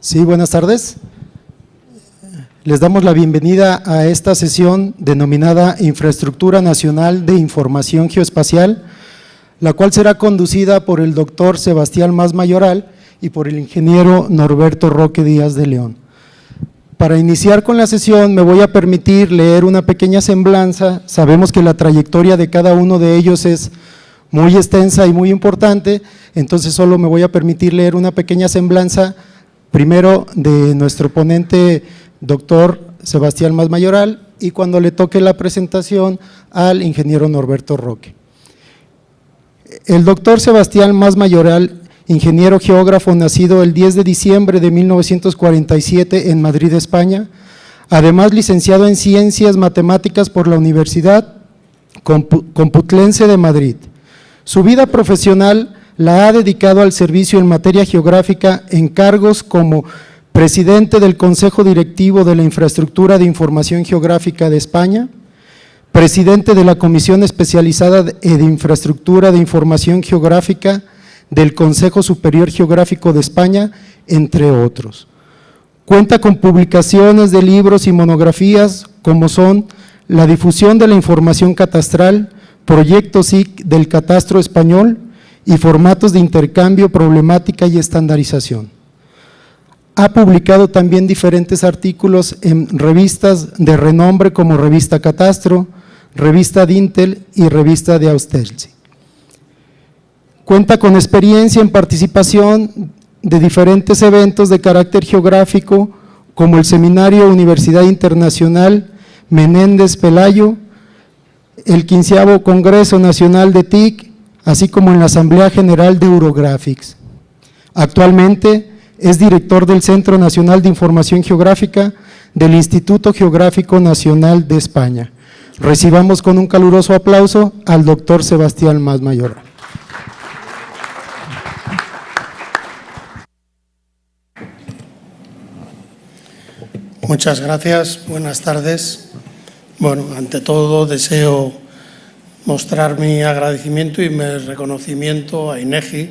Sí, buenas tardes. Les damos la bienvenida a esta sesión denominada Infraestructura Nacional de Información Geoespacial, la cual será conducida por el doctor Sebastián Mas Mayoral y por el ingeniero Norberto Roque Díaz de León. Para iniciar con la sesión me voy a permitir leer una pequeña semblanza. Sabemos que la trayectoria de cada uno de ellos es muy extensa y muy importante, entonces solo me voy a permitir leer una pequeña semblanza, primero de nuestro ponente doctor Sebastián Mas Mayoral y cuando le toque la presentación al ingeniero Norberto Roque. El doctor Sebastián Mas Mayoral, ingeniero geógrafo nacido el 10 de diciembre de 1947 en Madrid, España, además licenciado en Ciencias Matemáticas por la Universidad Complutense de Madrid. Su vida profesional la ha dedicado al servicio en materia geográfica en cargos como presidente del Consejo Directivo de la Infraestructura de Información Geográfica de España, presidente de la Comisión Especializada de Infraestructura de Información Geográfica del Consejo Superior Geográfico de España, entre otros. Cuenta con publicaciones de libros y monografías como son La difusión de la información catastral, Proyecto SIC del Catastro Español y formatos de intercambio, problemática y estandarización. Ha publicado también diferentes artículos en revistas de renombre como Revista Catastro, Revista Dintel y Revista de Austelsi. Cuenta con experiencia en participación de diferentes eventos de carácter geográfico como el Seminario Universidad Internacional Menéndez Pelayo, el 15º Congreso Nacional de TIC, así como en la Asamblea General de Eurographics. Actualmente es director del Centro Nacional de Información Geográfica del Instituto Geográfico Nacional de España. Recibamos con un caluroso aplauso al doctor Sebastián Mas Mayoral. Muchas gracias, buenas tardes. Bueno, ante todo deseo mostrar mi agradecimiento y mi reconocimiento a INEGI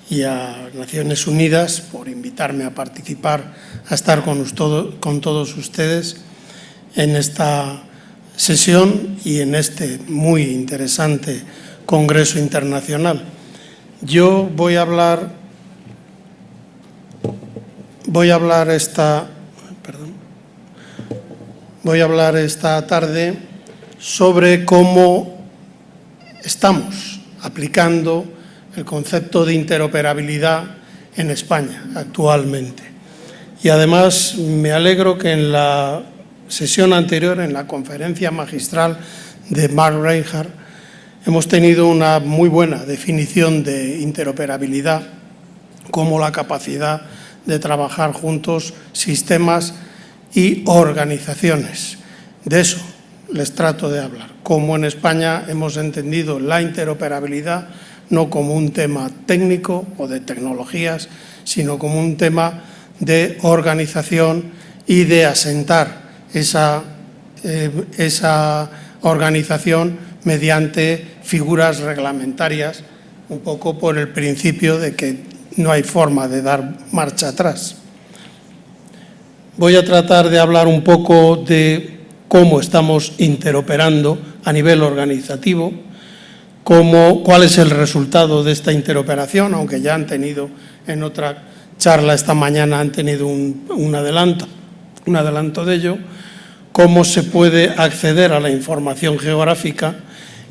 y a Naciones Unidas por invitarme a participar, a estar con todos ustedes en esta sesión y en este muy interesante Congreso Internacional. Yo voy a hablar esta tarde sobre cómo estamos aplicando el concepto de interoperabilidad en España actualmente. Y además me alegro que en la sesión anterior, en la conferencia magistral de Mark Reinhardt, hemos tenido una muy buena definición de interoperabilidad como la capacidad de trabajar juntos sistemas y organizaciones. De eso les trato de hablar. Como en España hemos entendido la interoperabilidad no como un tema técnico o de tecnologías, sino como un tema de organización y de asentar esa organización mediante figuras reglamentarias, un poco por el principio de que no hay forma de dar marcha atrás. Voy a tratar de hablar un poco de cómo estamos interoperando a nivel organizativo, cuál es el resultado de esta interoperación, aunque ya han tenido en otra charla esta mañana, han tenido un adelanto de ello, cómo se puede acceder a la información geográfica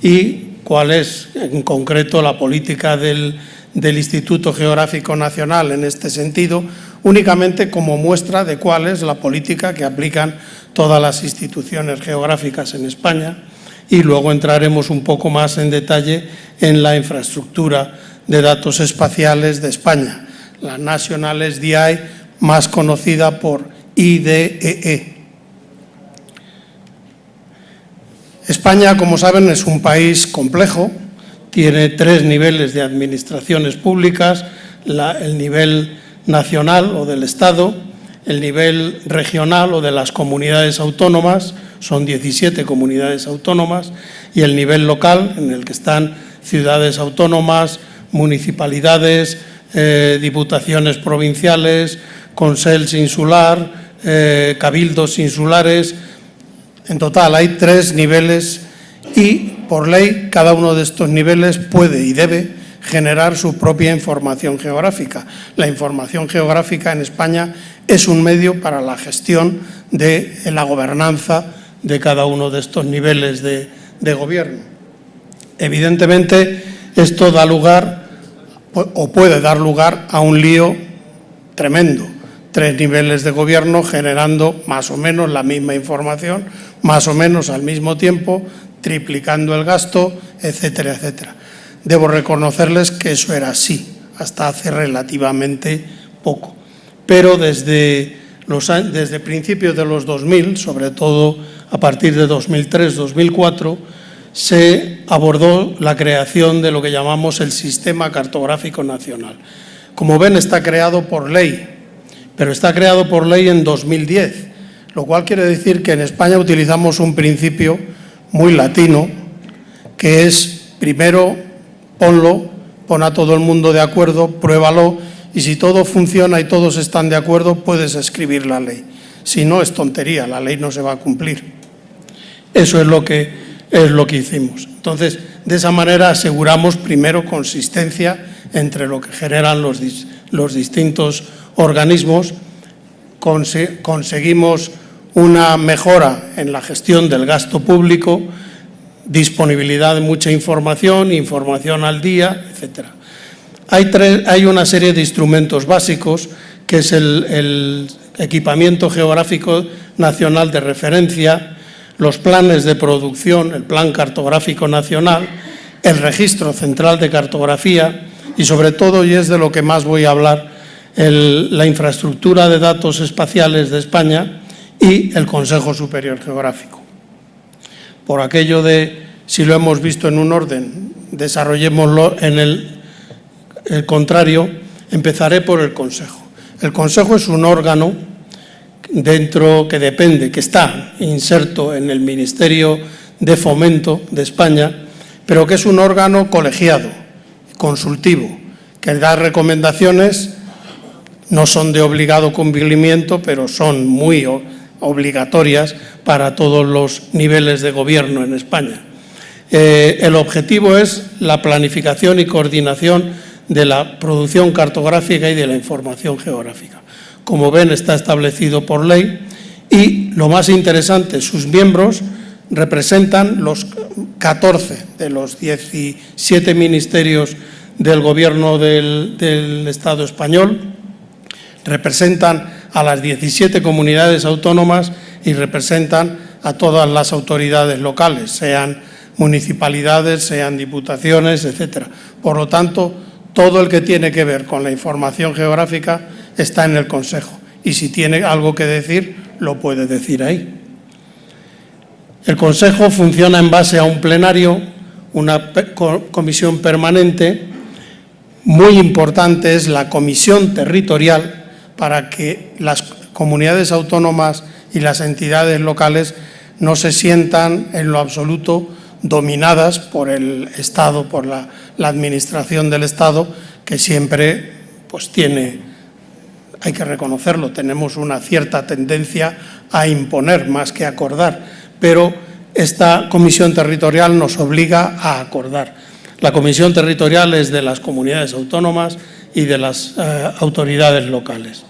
y cuál es en concreto la política del Instituto Geográfico Nacional en este sentido, únicamente como muestra de cuál es la política que aplican todas las instituciones geográficas en España, y luego entraremos un poco más en detalle en la infraestructura de datos espaciales de España, la National SDI, más conocida por IDEE. España, como saben, es un país complejo, tiene 3 niveles de administraciones públicas, el nivel nacional o del Estado, el nivel regional o de las comunidades autónomas, son 17 comunidades autónomas, y el nivel local, en el que están ciudades autónomas, municipalidades, diputaciones provinciales, consels insular, cabildos insulares. En total hay 3 niveles y, por ley, cada uno de estos niveles puede y debe generar su propia información geográfica. La información geográfica en España es un medio para la gestión de la gobernanza de cada uno de estos niveles de gobierno. Evidentemente, esto da lugar o puede dar lugar a un lío tremendo. 3 niveles de gobierno generando más o menos la misma información, más o menos al mismo tiempo, triplicando el gasto, etcétera, etcétera. Debo reconocerles que eso era así hasta hace relativamente poco. Pero desde principios de los 2000, sobre todo a partir de 2003-2004, se abordó la creación de lo que llamamos el Sistema Cartográfico Nacional. Como ven, está creado por ley, pero está creado por ley en 2010, lo cual quiere decir que en España utilizamos un principio muy latino, que es primero pon a todo el mundo de acuerdo, pruébalo, y si todo funciona y todos están de acuerdo, puedes escribir la ley. Si no, es tontería, la ley no se va a cumplir. Eso es lo que hicimos. Entonces, de esa manera aseguramos primero consistencia entre lo que generan los distintos organismos, conseguimos una mejora en la gestión del gasto público, disponibilidad de mucha información, información al día, etcétera. Hay una serie de instrumentos básicos, que es el equipamiento geográfico nacional de referencia, los planes de producción, el Plan Cartográfico Nacional, el Registro Central de Cartografía y, sobre todo, y es de lo que más voy a hablar, la infraestructura de datos espaciales de España y el Consejo Superior Geográfico. Por aquello de, si lo hemos visto en un orden, desarrollémoslo en el contrario, empezaré por el Consejo. El Consejo es un órgano que está inserto en el Ministerio de Fomento de España, pero que es un órgano colegiado, consultivo, que da recomendaciones, no son de obligado cumplimiento, pero son muy obligatorias para todos los niveles de gobierno en España. El objetivo es la planificación y coordinación de la producción cartográfica y de la información geográfica. Como ven, está establecido por ley y, lo más interesante, sus miembros representan los 14 de los 17 ministerios del Gobierno del Estado español, representan a las 17 comunidades autónomas y representan a todas las autoridades locales, sean municipalidades, sean diputaciones, etcétera. Por lo tanto, todo el que tiene que ver con la información geográfica está en el Consejo y si tiene algo que decir, lo puede decir ahí. El Consejo funciona en base a un plenario, una comisión permanente. Muy importante es la comisión territorial para que las comunidades autónomas y las entidades locales no se sientan en lo absoluto dominadas por el Estado, por la administración del Estado, que siempre pues hay que reconocerlo, tenemos una cierta tendencia a imponer más que a acordar, pero esta comisión territorial nos obliga a acordar. La comisión territorial es de las comunidades autónomas y de las autoridades locales.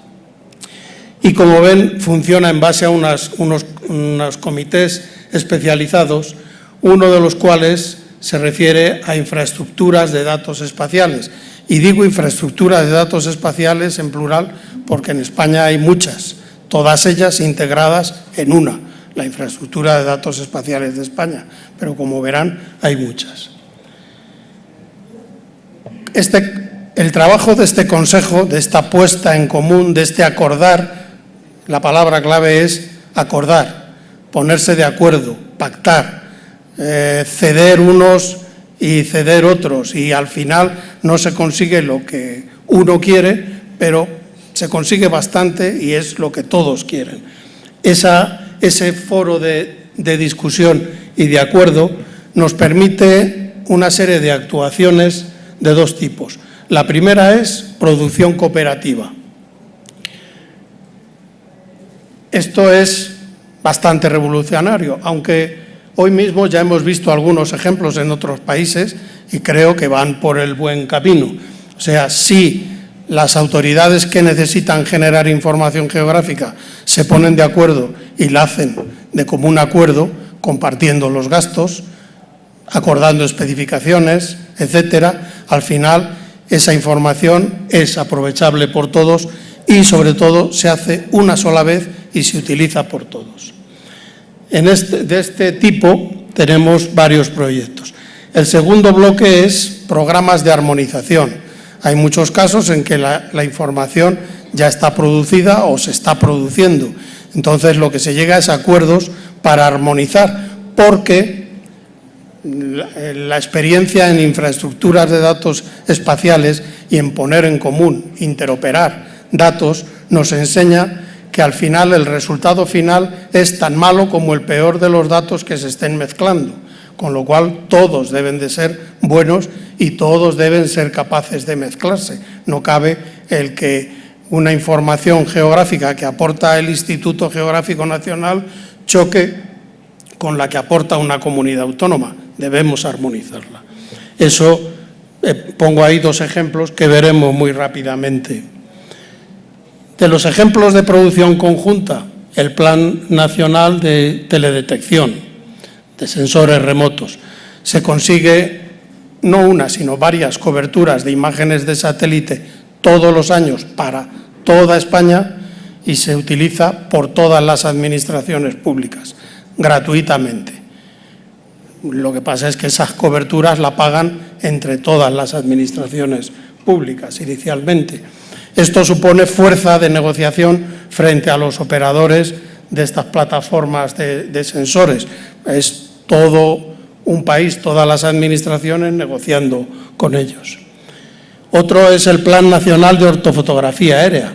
Y como ven, funciona en base a unos comités especializados, uno de los cuales se refiere a infraestructuras de datos espaciales. Y digo infraestructuras de datos espaciales en plural porque en España hay muchas, todas ellas integradas en una, la infraestructura de datos espaciales de España. Pero como verán, hay muchas. El trabajo de este Consejo, de esta puesta en común, de este acordar, la palabra clave es acordar, ponerse de acuerdo, pactar, ceder unos y ceder otros, y al final no se consigue lo que uno quiere, pero se consigue bastante y es lo que todos quieren. Ese foro de discusión y de acuerdo nos permite una serie de actuaciones de dos tipos. La primera es producción cooperativa. Esto es bastante revolucionario, aunque hoy mismo ya hemos visto algunos ejemplos en otros países y creo que van por el buen camino. O sea, si las autoridades que necesitan generar información geográfica se ponen de acuerdo y la hacen de común acuerdo, compartiendo los gastos, acordando especificaciones, etcétera, al final esa información es aprovechable por todos y, sobre todo, se hace una sola vez y se utiliza por todos. De este tipo tenemos varios proyectos. El segundo bloque es programas de armonización. Hay muchos casos en que la información ya está producida o se está produciendo. Entonces, lo que se llega es a acuerdos para armonizar, porque la experiencia en infraestructuras de datos espaciales y en poner en común, interoperar datos, nos enseña que al final el resultado final es tan malo como el peor de los datos que se estén mezclando, con lo cual todos deben de ser buenos y todos deben ser capaces de mezclarse. No cabe el que una información geográfica que aporta el Instituto Geográfico Nacional choque con la que aporta una comunidad autónoma. Debemos armonizarla. Eso, pongo ahí dos ejemplos que veremos muy rápidamente. De los ejemplos de producción conjunta, el Plan Nacional de Teledetección de Sensores Remotos. Se consigue no una, sino varias coberturas de imágenes de satélite todos los años para toda España y se utiliza por todas las administraciones públicas, gratuitamente. Lo que pasa es que esas coberturas la pagan entre todas las administraciones públicas inicialmente. Esto supone fuerza de negociación frente a los operadores de estas plataformas de sensores. Es todo un país, todas las administraciones negociando con ellos. Otro es el Plan Nacional de Ortofotografía Aérea.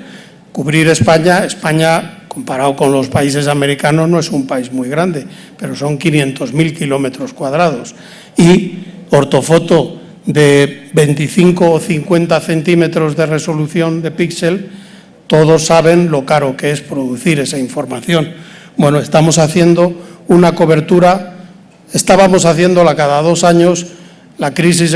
Cubrir España, comparado con los países americanos, no es un país muy grande, pero son 500.000 kilómetros cuadrados. Y ortofoto de 25 o 50 centímetros de resolución de píxel, todos saben lo caro que es producir esa información. Bueno, estamos haciendo una cobertura, estábamos haciéndola cada 2 años, la crisis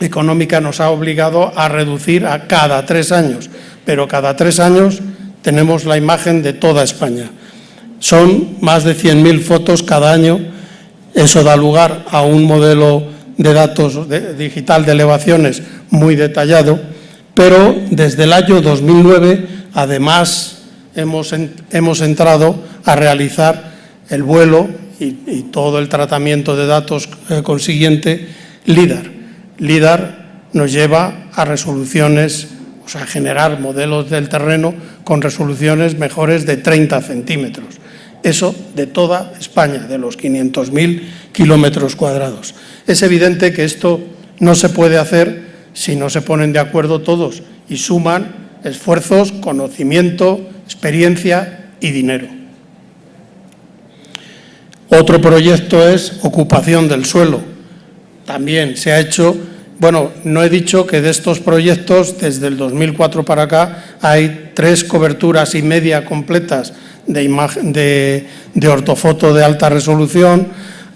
económica nos ha obligado a reducir a cada 3 años, pero cada 3 años tenemos la imagen de toda España. Son más de 100.000 fotos cada año, eso da lugar a un modelo de datos digital de elevaciones muy detallado, pero desde el año 2009, además, hemos entrado a realizar el vuelo y todo el tratamiento de datos consiguiente LIDAR. LIDAR nos lleva a resoluciones, o sea, a generar modelos del terreno con resoluciones mejores de 30 centímetros. Eso de toda España, de los 500.000 kilómetros cuadrados. Es evidente que esto no se puede hacer si no se ponen de acuerdo todos y suman esfuerzos, conocimiento, experiencia y dinero. Otro proyecto es ocupación del suelo. También se ha hecho, bueno, no he dicho que de estos proyectos, desde el 2004 para acá, hay 3 coberturas y media completas de ortofoto de alta resolución,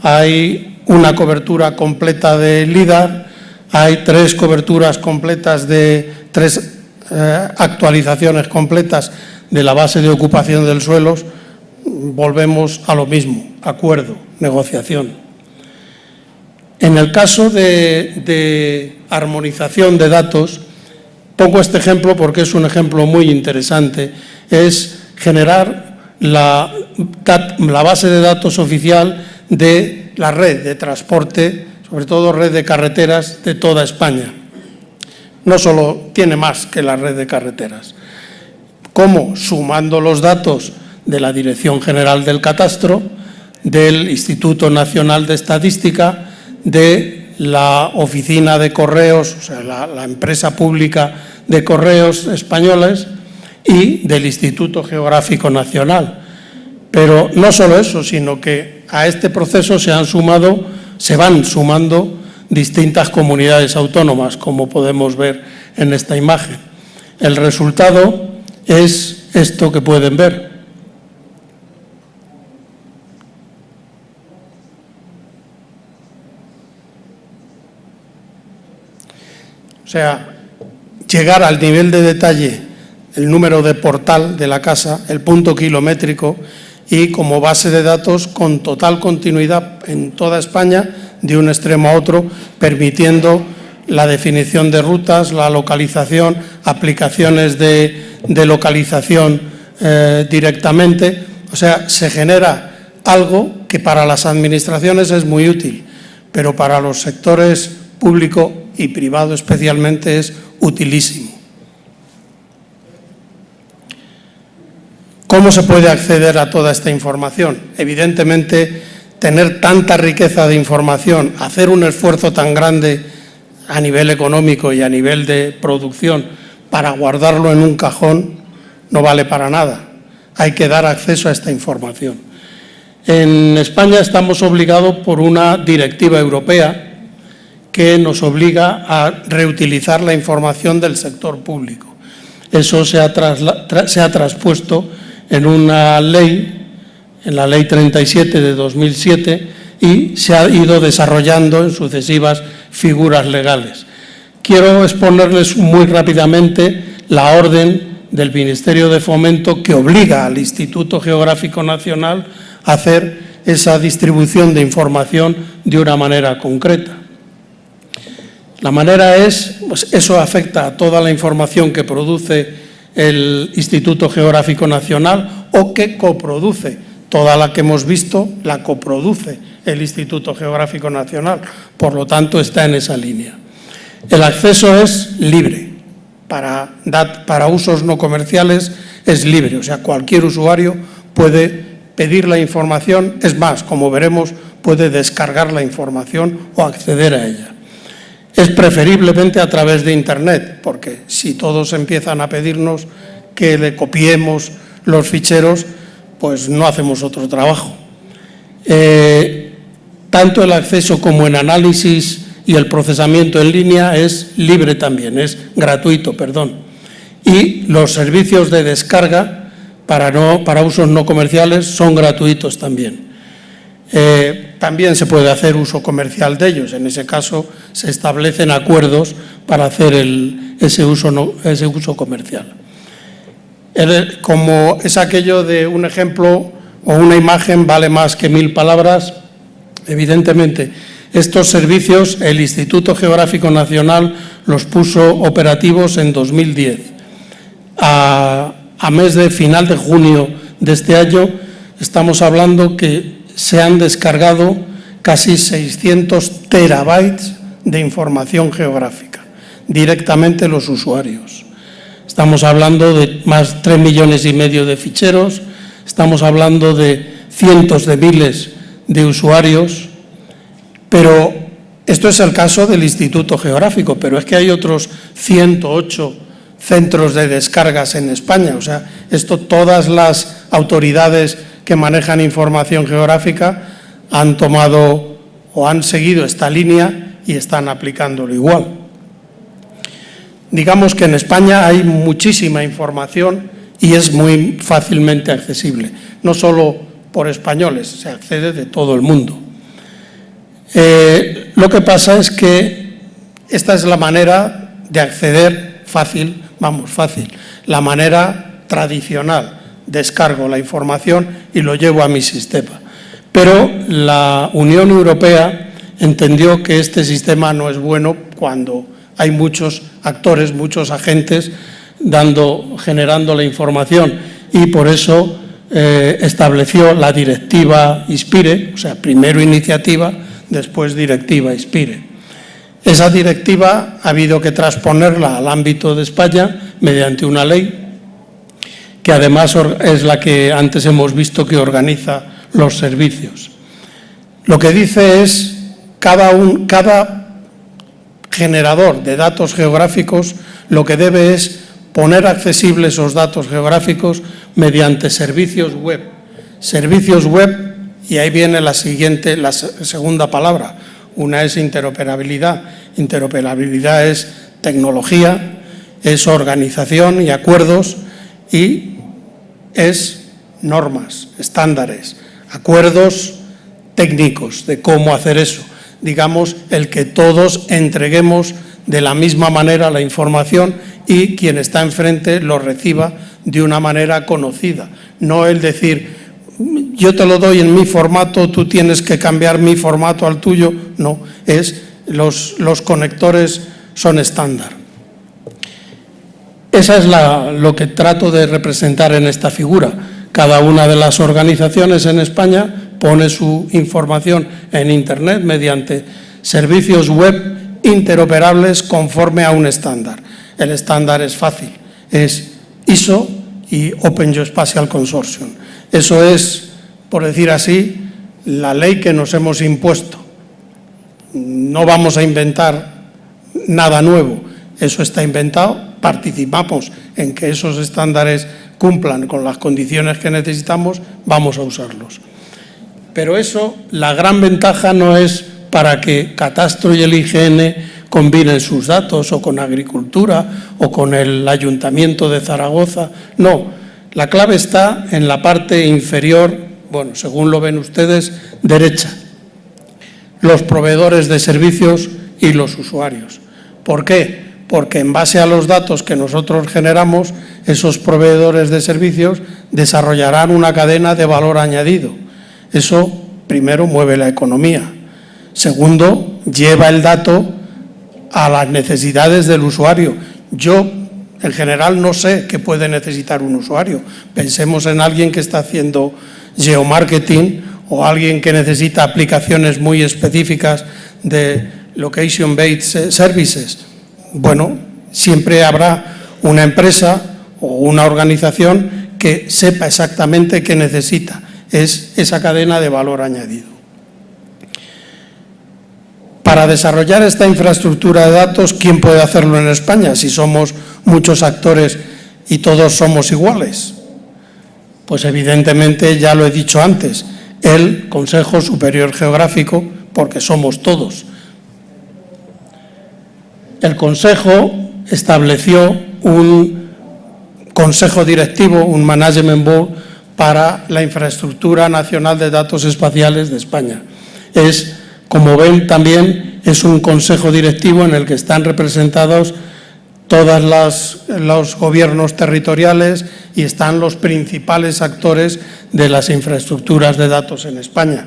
hay una cobertura completa de LIDAR, hay 3 coberturas completas de 3 actualizaciones completas de la base de ocupación del suelo. Volvemos a lo mismo, acuerdo, negociación. En el caso de armonización de datos, pongo este ejemplo porque es un ejemplo muy interesante, es generar la base de datos oficial de la red de transporte, sobre todo red de carreteras de toda España. No solo tiene más que la red de carreteras. ¿Cómo? Sumando los datos de la Dirección General del Catastro, del Instituto Nacional de Estadística, de la Oficina de Correos, o sea, la empresa pública de correos españoles, y del Instituto Geográfico Nacional. Pero no solo eso, sino que a este proceso se van sumando distintas comunidades autónomas, como podemos ver en esta imagen. El resultado es esto que pueden ver. sea, llegar al nivel de detalle, el número de portal de la casa, el punto kilométrico y como base de datos con total continuidad en toda España, de un extremo a otro, permitiendo la definición de rutas, la localización, aplicaciones de localización directamente. O sea, se genera algo que para las administraciones es muy útil, pero para los sectores público y privado especialmente es utilísimo. ¿Cómo se puede acceder a toda esta información? Evidentemente, tener tanta riqueza de información, hacer un esfuerzo tan grande a nivel económico y a nivel de producción para guardarlo en un cajón no vale para nada. Hay que dar acceso a esta información. En España estamos obligados por una directiva europea que nos obliga a reutilizar la información del sector público. Eso se ha traspuesto en una ley, en la Ley 37 de 2007, y se ha ido desarrollando en sucesivas figuras legales. Quiero exponerles muy rápidamente la orden del Ministerio de Fomento que obliga al Instituto Geográfico Nacional a hacer esa distribución de información de una manera concreta. La manera es, pues eso afecta a toda la información que produce el Instituto Geográfico Nacional o que coproduce. Toda la que hemos visto la coproduce el Instituto Geográfico Nacional, por lo tanto está en esa línea. El acceso es libre, para usos no comerciales es libre, o sea, cualquier usuario puede pedir la información, es más, como veremos, puede descargar la información o acceder a ella. Es preferiblemente a través de Internet, porque si todos empiezan a pedirnos que le copiemos los ficheros, pues no hacemos otro trabajo. Tanto el acceso como el análisis y el procesamiento en línea es libre también, es gratuito, perdón. Y los servicios de descarga para usos no comerciales son gratuitos también. También se puede hacer uso comercial de ellos. En ese caso se establecen acuerdos para hacer ese uso comercial. Como es aquello de un ejemplo o una imagen vale más que 1000 palabras, evidentemente estos servicios el Instituto Geográfico Nacional los puso operativos en 2010. A mes de final de junio de este año estamos hablando que se han descargado casi 600 terabytes de información geográfica, directamente los usuarios. Estamos hablando de más de 3,5 millones de ficheros, estamos hablando de cientos de miles de usuarios, pero esto es el caso del Instituto Geográfico, pero es que hay otros 108 centros de descargas en España. O sea, esto todas las autoridades que manejan información geográfica han tomado o han seguido esta línea y están aplicándolo igual. Digamos que en España hay muchísima información y es muy fácilmente accesible, no solo por españoles, se accede de todo el mundo. Lo que pasa es que esta es la manera de acceder fácil, la manera tradicional. Descargo la información y lo llevo a mi sistema. Pero la Unión Europea entendió que este sistema no es bueno cuando hay muchos actores, muchos agentes generando la información, y por eso estableció la directiva ISPIRE, o sea, primero iniciativa, después directiva ISPIRE. Esa directiva ha habido que transponerla al ámbito de España mediante una ley que además es la que antes hemos visto que organiza los servicios. Lo que dice es cada generador de datos geográficos lo que debe es poner accesibles esos datos geográficos mediante servicios web. Servicios web, y ahí viene la segunda palabra. Una es interoperabilidad. Interoperabilidad es tecnología, es organización y acuerdos, y es normas, estándares, acuerdos técnicos de cómo hacer eso. Digamos, el que todos entreguemos de la misma manera la información y quien está enfrente lo reciba de una manera conocida. No el decir, yo te lo doy en mi formato, tú tienes que cambiar mi formato al tuyo. No, los conectores son estándar. Esa es lo que trato de representar en esta figura. Cada una de las organizaciones en España pone su información en Internet mediante servicios web interoperables conforme a un estándar. El estándar es fácil, es ISO y Open Geospatial Consortium. Eso es, por decir así, la ley que nos hemos impuesto. No vamos a inventar nada nuevo, eso está inventado, participamos en que esos estándares cumplan con las condiciones que necesitamos, vamos a usarlos. Pero eso, la gran ventaja no es para que Catastro y el IGN combinen sus datos o con Agricultura o con el Ayuntamiento de Zaragoza. No, la clave está en la parte inferior, bueno, según lo ven ustedes, derecha. Los proveedores de servicios y los usuarios. ¿Por qué? Porque en base a los datos que nosotros generamos, esos proveedores de servicios desarrollarán una cadena de valor añadido. Eso, primero, mueve la economía. Segundo, lleva el dato a las necesidades del usuario. Yo, en general, no sé qué puede necesitar un usuario. Pensemos en alguien que está haciendo geomarketing o alguien que necesita aplicaciones muy específicas de location-based services. Bueno, siempre habrá una empresa o una organización que sepa exactamente qué necesita. Es esa cadena de valor añadido. Para desarrollar esta infraestructura de datos, ¿quién puede hacerlo en España si somos muchos actores y todos somos iguales? Pues evidentemente, ya lo he dicho antes, el Consejo Superior Geográfico, porque somos todos. El Consejo estableció un consejo directivo, un Management Board, para la infraestructura nacional de datos espaciales de España. Como ven, también es un consejo directivo en el que están representados todos los gobiernos territoriales y están los principales actores de las infraestructuras de datos en España.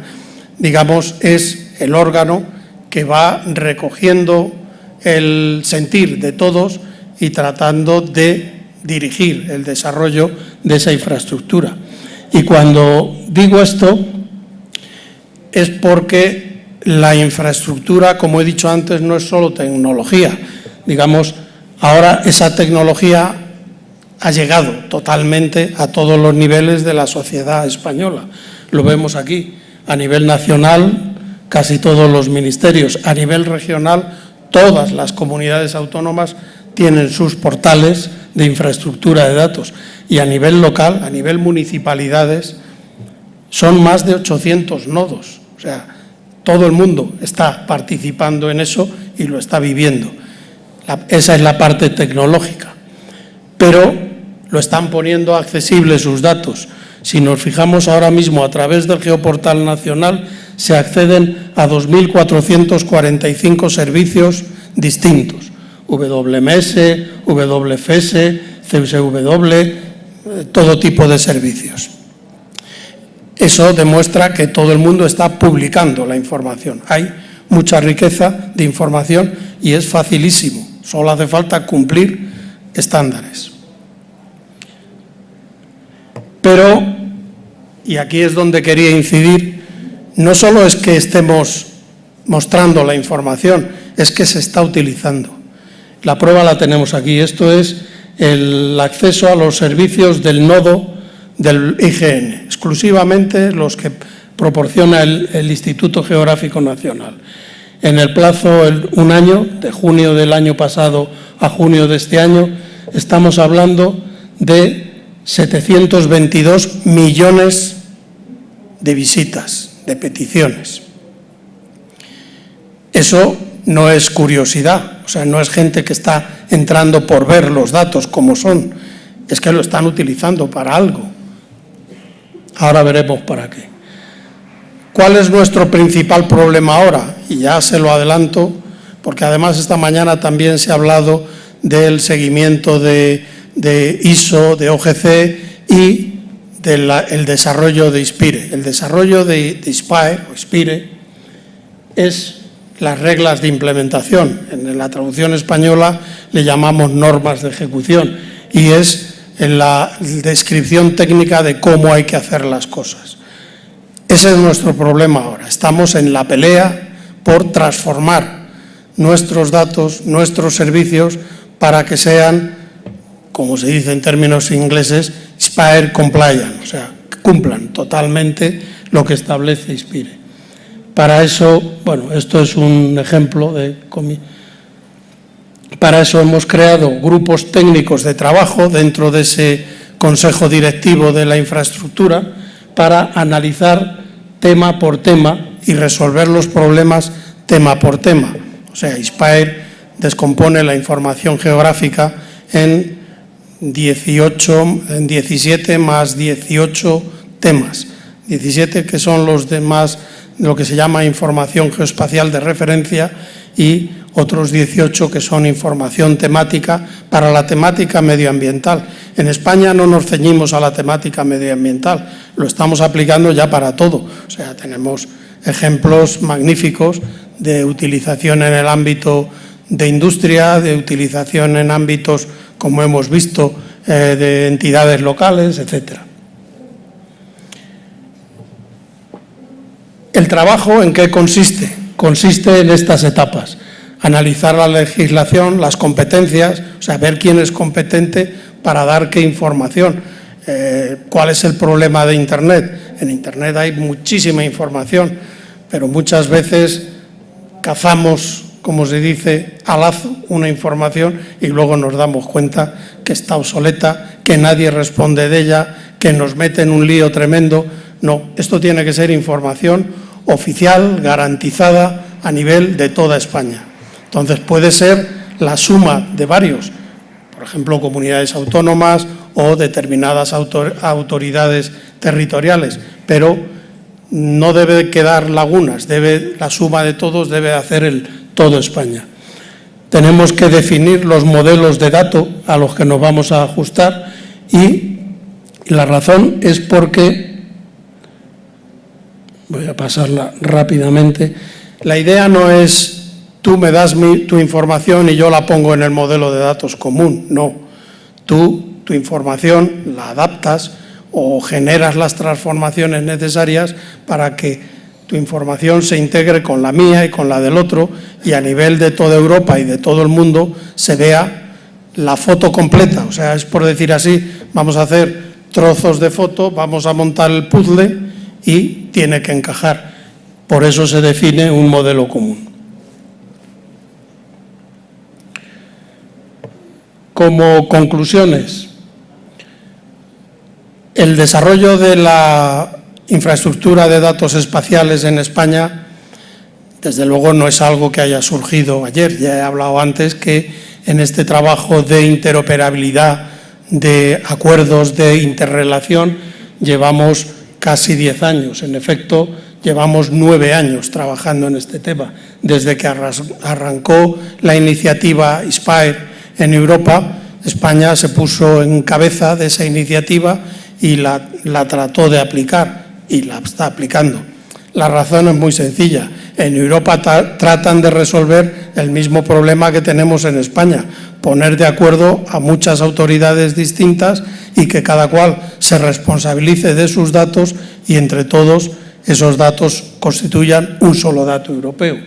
Digamos, es el órgano que va recogiendo el sentir de todos y tratando de dirigir el desarrollo de esa infraestructura. Y cuando digo esto es porque la infraestructura, como he dicho antes, no es solo tecnología. Digamos, ahora esa tecnología ha llegado totalmente a todos los niveles de la sociedad española. Lo vemos aquí, a nivel nacional, casi todos los ministerios, a nivel regional, todas las comunidades autónomas tienen sus portales de infraestructura de datos y a nivel local, a nivel municipalidades, son más de 800 nodos. O sea, todo el mundo está participando en eso y lo está viviendo. Esa es la parte tecnológica. Pero lo están poniendo accesibles sus datos. Si nos fijamos ahora mismo a través del Geoportal Nacional, se acceden a 2.445 servicios distintos. WMS, WFS, CSW, todo tipo de servicios. Eso demuestra que todo el mundo está publicando la información. Hay mucha riqueza de información y es facilísimo. Solo hace falta cumplir estándares. Pero, y aquí es donde quería incidir, no solo es que estemos mostrando la información, es que se está utilizando. La prueba la tenemos aquí. Esto es el acceso a los servicios del nodo del IGN, exclusivamente los que proporciona el Instituto Geográfico Nacional. En el plazo de un año, de junio del año pasado a junio de este año, estamos hablando de 722 millones de visitas, de peticiones. Eso no es curiosidad, o sea, no es gente que está entrando por ver los datos como son, es que lo están utilizando para algo. Ahora veremos para qué. ¿Cuál es nuestro principal problema ahora? Y ya se lo adelanto, porque además esta mañana también se ha hablado del seguimiento de ISO, de OGC y del desarrollo de ISPIRE. El desarrollo de ISPIRE o ISPIRE es las reglas de implementación. En la traducción española le llamamos normas de ejecución y es en la descripción técnica de cómo hay que hacer las cosas. Ese es nuestro problema ahora. Estamos en la pelea por transformar nuestros datos, nuestros servicios, para que sean, como se dice en términos ingleses, ISPIRE compliant, o sea, que cumplan totalmente lo que establece ISPIRE. Para eso, bueno, esto es un ejemplo para eso hemos creado grupos técnicos de trabajo dentro de ese Consejo Directivo de la Infraestructura para analizar tema por tema y resolver los problemas tema por tema. O sea, ISPIRE descompone la información geográfica en 17 más 18 temas. 17 que son los demás, lo que se llama información geoespacial de referencia, y otros 18 que son información temática para la temática medioambiental. En España no nos ceñimos a la temática medioambiental, lo estamos aplicando ya para todo. O sea, tenemos ejemplos magníficos de utilización en el ámbito de industria, de utilización en ámbitos, como hemos visto, de entidades locales, etcétera. ¿El trabajo en qué consiste? Consiste en estas etapas: analizar la legislación, las competencias, o sea, ver quién es competente para dar qué información. ¿Cuál es el problema de Internet? En Internet hay muchísima información, pero muchas veces cazamos, como se dice, al lazo una información y luego nos damos cuenta que está obsoleta, que nadie responde de ella, que nos mete en un lío tremendo. No, esto tiene que ser información oficial, garantizada a nivel de toda España. Entonces puede ser la suma de varios, por ejemplo, comunidades autónomas o determinadas autoridades territoriales, pero no debe quedar lagunas, la suma de todos debe hacer todo España. Tenemos que definir los modelos de datos a los que nos vamos a ajustar y la razón es porque, voy a pasarla rápidamente, la idea no es tú me das tu información y yo la pongo en el modelo de datos común, no. Tú, tu información la adaptas o generas las transformaciones necesarias para que tu información se integre con la mía y con la del otro y a nivel de toda Europa y de todo el mundo se vea la foto completa. O sea, es por decir así, vamos a hacer trozos de foto, vamos a montar el puzzle y tiene que encajar. Por eso se define un modelo común. Como conclusiones, el desarrollo de la infraestructura de datos espaciales en España, desde luego, no es algo que haya surgido ayer. Ya he hablado antes que en este trabajo de interoperabilidad, de acuerdos de interrelación, llevamos casi 10 años. En efecto, llevamos 9 años trabajando en este tema. Desde que arrancó la iniciativa ISPIRE en Europa, España se puso en cabeza de esa iniciativa y la trató de aplicar y la está aplicando. La razón es muy sencilla. En Europa tratan de resolver el mismo problema que tenemos en España, poner de acuerdo a muchas autoridades distintas y que cada cual se responsabilice de sus datos y entre todos esos datos constituyan un solo dato europeo.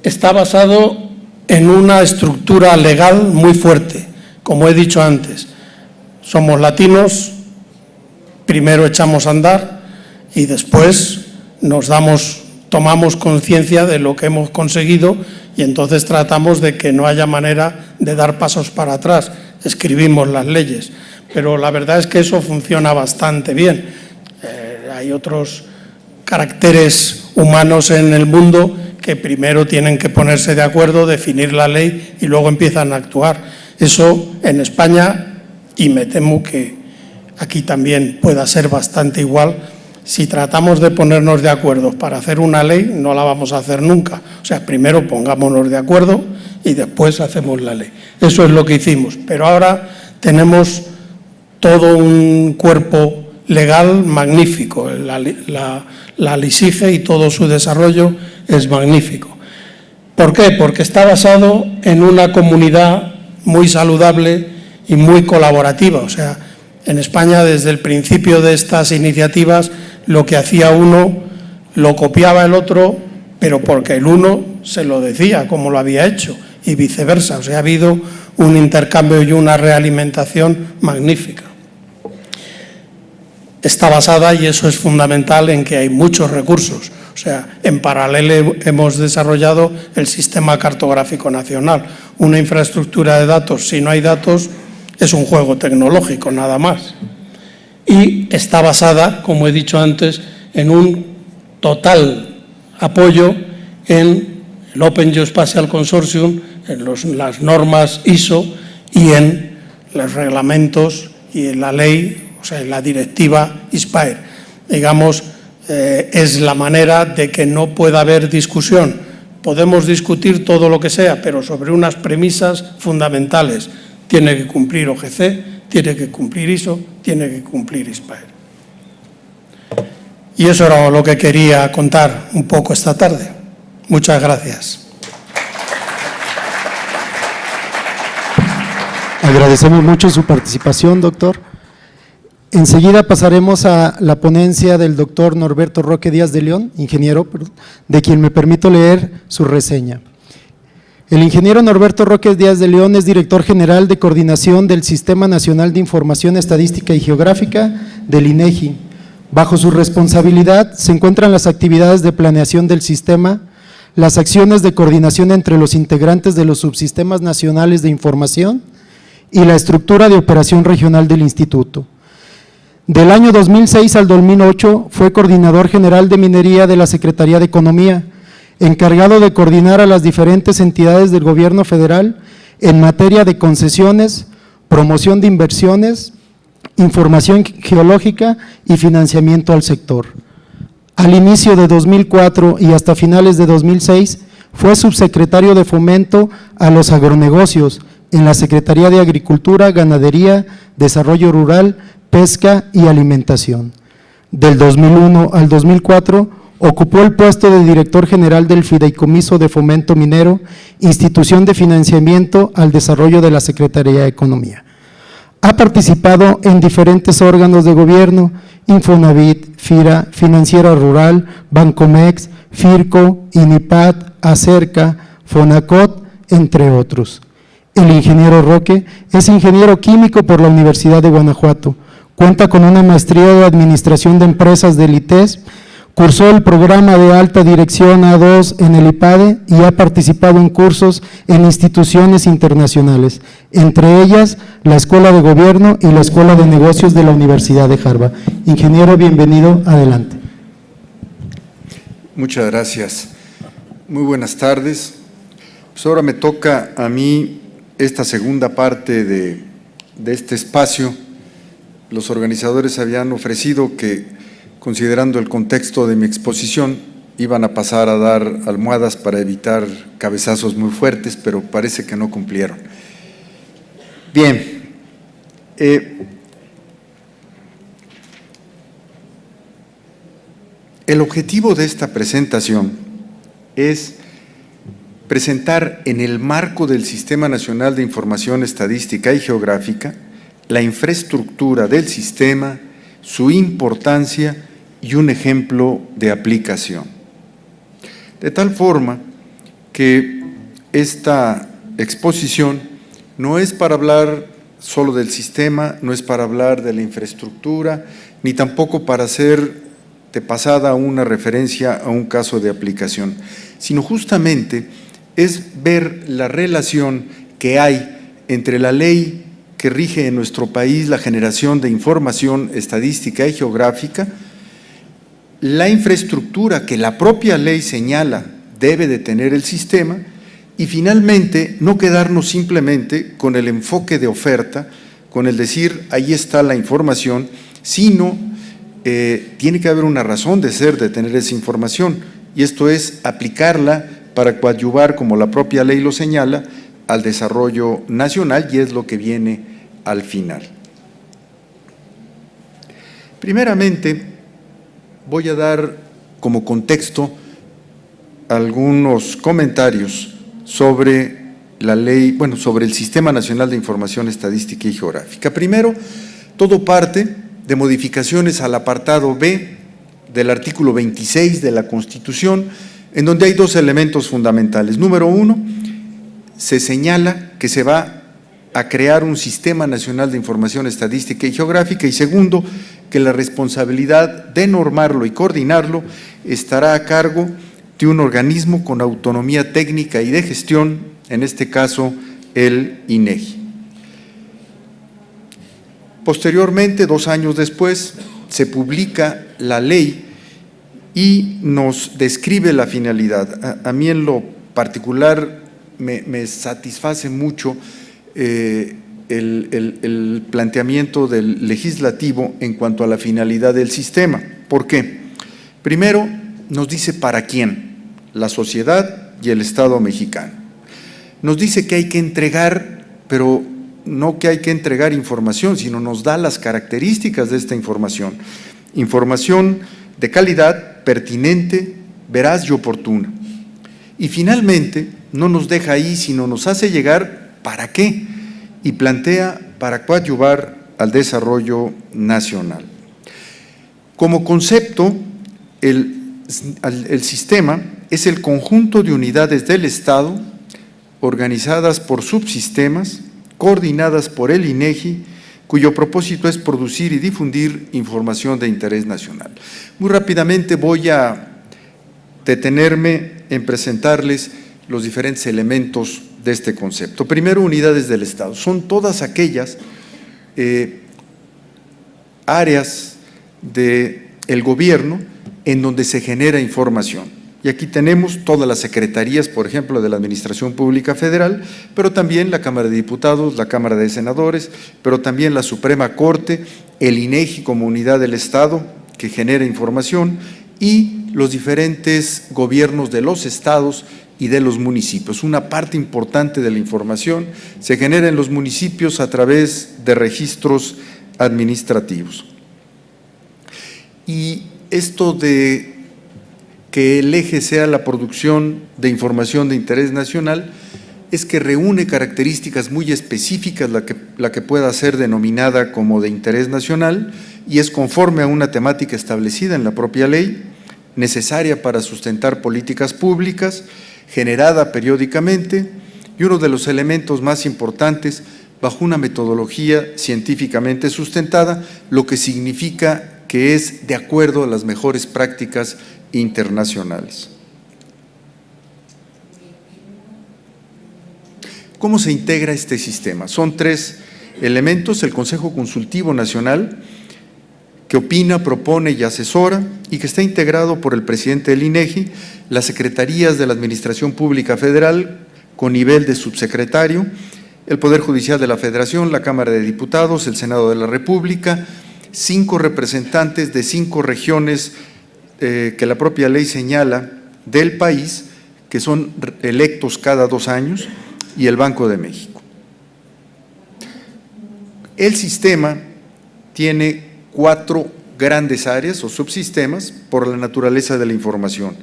Está basado en una estructura legal muy fuerte. Como he dicho antes, somos latinos, primero echamos a andar y después tomamos conciencia de lo que hemos conseguido y entonces tratamos de que no haya manera de dar pasos para atrás. Escribimos las leyes, pero la verdad es que eso funciona bastante bien. Hay otros caracteres humanos en el mundo que primero tienen que ponerse de acuerdo, definir la ley y luego empiezan a actuar. Eso en España, y me temo que aquí también pueda ser bastante igual, si tratamos de ponernos de acuerdo para hacer una ley, no la vamos a hacer nunca. O sea, primero pongámonos de acuerdo y después hacemos la ley. Eso es lo que hicimos, pero ahora tenemos todo un cuerpo legal magnífico. La LISIGE y todo su desarrollo es magnífico. ¿Por qué? Porque está basado en una comunidad muy saludable y muy colaborativa. O sea, en España, desde el principio de estas iniciativas, lo que hacía uno lo copiaba el otro, pero porque el uno se lo decía como lo había hecho y viceversa. O sea, ha habido un intercambio y una realimentación magnífica. Está basada, y eso es fundamental, en que hay muchos recursos. O sea, en paralelo hemos desarrollado el Sistema Cartográfico Nacional, una infraestructura de datos. Si no hay datos, es un juego tecnológico, nada más. Y está basada, como he dicho antes, en un total apoyo en el Open Geospatial Consortium, en las normas ISO y en los reglamentos y en la ley, o sea, en la directiva ISPAER. Digamos, es la manera de que no pueda haber discusión. Podemos discutir todo lo que sea, pero sobre unas premisas fundamentales. Tiene que cumplir OGC, tiene que cumplir ISO, tiene que cumplir ISPAER. Y eso era lo que quería contar un poco esta tarde. Muchas gracias. Agradecemos mucho su participación, doctor. Enseguida pasaremos a la ponencia del doctor Norberto Roque Díaz de León, ingeniero, de quien me permito leer su reseña. El ingeniero Norberto Roque Díaz de León es director general de coordinación del Sistema Nacional de Información Estadística y Geográfica del INEGI. Bajo su responsabilidad se encuentran las actividades de planeación del sistema, las acciones de coordinación entre los integrantes de los subsistemas nacionales de información y la estructura de operación regional del instituto. Del año 2006 al 2008 fue coordinador general de minería de la Secretaría de Economía, encargado de coordinar a las diferentes entidades del gobierno federal en materia de concesiones, promoción de inversiones, información geológica y financiamiento al sector. Al inicio de 2004 y hasta finales de 2006 fue subsecretario de Fomento a los Agronegocios en la Secretaría de Agricultura, Ganadería, Desarrollo Rural, Pesca y Alimentación. Del 2001 al 2004 ocupó el puesto de director general del Fideicomiso de Fomento Minero, institución de financiamiento al desarrollo de la Secretaría de Economía. Ha participado en diferentes órganos de gobierno, Infonavit, FIRA, Financiera Rural, Bancomex, FIRCO, INIPAD, Acerca, Fonacot, entre otros. El ingeniero Roque es ingeniero químico por la Universidad de Guanajuato, cuenta con una maestría de Administración de Empresas del ITES, cursó el programa de alta dirección A2 en el IPADE y ha participado en cursos en instituciones internacionales, entre ellas la Escuela de Gobierno y la Escuela de Negocios de la Universidad de Harvard. Ingeniero, bienvenido, adelante. Muchas gracias. Muy buenas tardes. Pues ahora me toca a mí esta segunda parte de este espacio. Los organizadores habían ofrecido que, considerando el contexto de mi exposición, iban a pasar a dar almohadas para evitar cabezazos muy fuertes, pero parece que no cumplieron. Bien, el objetivo de esta presentación es presentar en el marco del Sistema Nacional de Información Estadística y Geográfica la infraestructura del sistema, su importancia y un ejemplo de aplicación. De tal forma que esta exposición no es para hablar solo del sistema, no es para hablar de la infraestructura, ni tampoco para hacer de pasada una referencia a un caso de aplicación, sino justamente es ver la relación que hay entre la ley que rige en nuestro país la generación de información estadística y geográfica, la infraestructura que la propia ley señala debe de tener el sistema y finalmente no quedarnos simplemente con el enfoque de oferta, con el decir ahí está la información, sino tiene que haber una razón de ser de tener esa información y esto es aplicarla para coadyuvar, como la propia ley lo señala, al desarrollo nacional, y es lo que viene al final. Primeramente, voy a dar como contexto algunos comentarios sobre la ley, sobre el Sistema Nacional de Información Estadística y Geográfica. Primero, todo parte de modificaciones al apartado B del artículo 26 de la Constitución, en donde hay dos elementos fundamentales. Número uno, se señala que se va a crear un Sistema Nacional de Información Estadística y Geográfica, y segundo, que la responsabilidad de normarlo y coordinarlo estará a cargo de un organismo con autonomía técnica y de gestión, en este caso el INEGI. Posteriormente, 2 años después, se publica la ley y nos describe la finalidad. A mí en lo particular me satisface mucho el planteamiento del legislativo en cuanto a la finalidad del sistema. ¿Por qué? Primero, nos dice para quién: la sociedad y el Estado mexicano. Nos dice que hay que entregar, pero no que hay que entregar información, sino nos da las características de esta información. Información de calidad, pertinente, veraz y oportuna. Y finalmente, no nos deja ahí, sino nos hace llegar para qué, y plantea para coadyuvar al desarrollo nacional. Como concepto, el sistema es el conjunto de unidades del Estado organizadas por subsistemas, coordinadas por el INEGI, cuyo propósito es producir y difundir información de interés nacional. Muy rápidamente voy a detenerme en presentarles los diferentes elementos de este concepto. Primero, unidades del Estado. Son todas aquellas áreas del gobierno en donde se genera información. Y aquí tenemos todas las secretarías, por ejemplo, de la Administración Pública Federal, pero también la Cámara de Diputados, la Cámara de Senadores, pero también la Suprema Corte, el INEGI como unidad del Estado que genera información, y los diferentes gobiernos de los estados y de los municipios. Una parte importante de la información se genera en los municipios a través de registros administrativos. Y esto de que el eje sea la producción de información de interés nacional es que reúne características muy específicas la que pueda ser denominada como de interés nacional, y es conforme a una temática establecida en la propia ley, necesaria para sustentar políticas públicas, generada periódicamente, y uno de los elementos más importantes, bajo una metodología científicamente sustentada, lo que significa que es de acuerdo a las mejores prácticas internacionales. ¿Cómo se integra este sistema? Son 3 elementos: el Consejo Consultivo Nacional, que opina, propone y asesora, y que está integrado por el presidente del INEGI, las secretarías de la Administración Pública Federal con nivel de subsecretario, el Poder Judicial de la Federación, la Cámara de Diputados, el Senado de la República, 5 representantes de 5 regiones que la propia ley señala del país, que son electos cada 2 años, y el Banco de México. El sistema tiene 4 grandes áreas o subsistemas por la naturaleza de la información: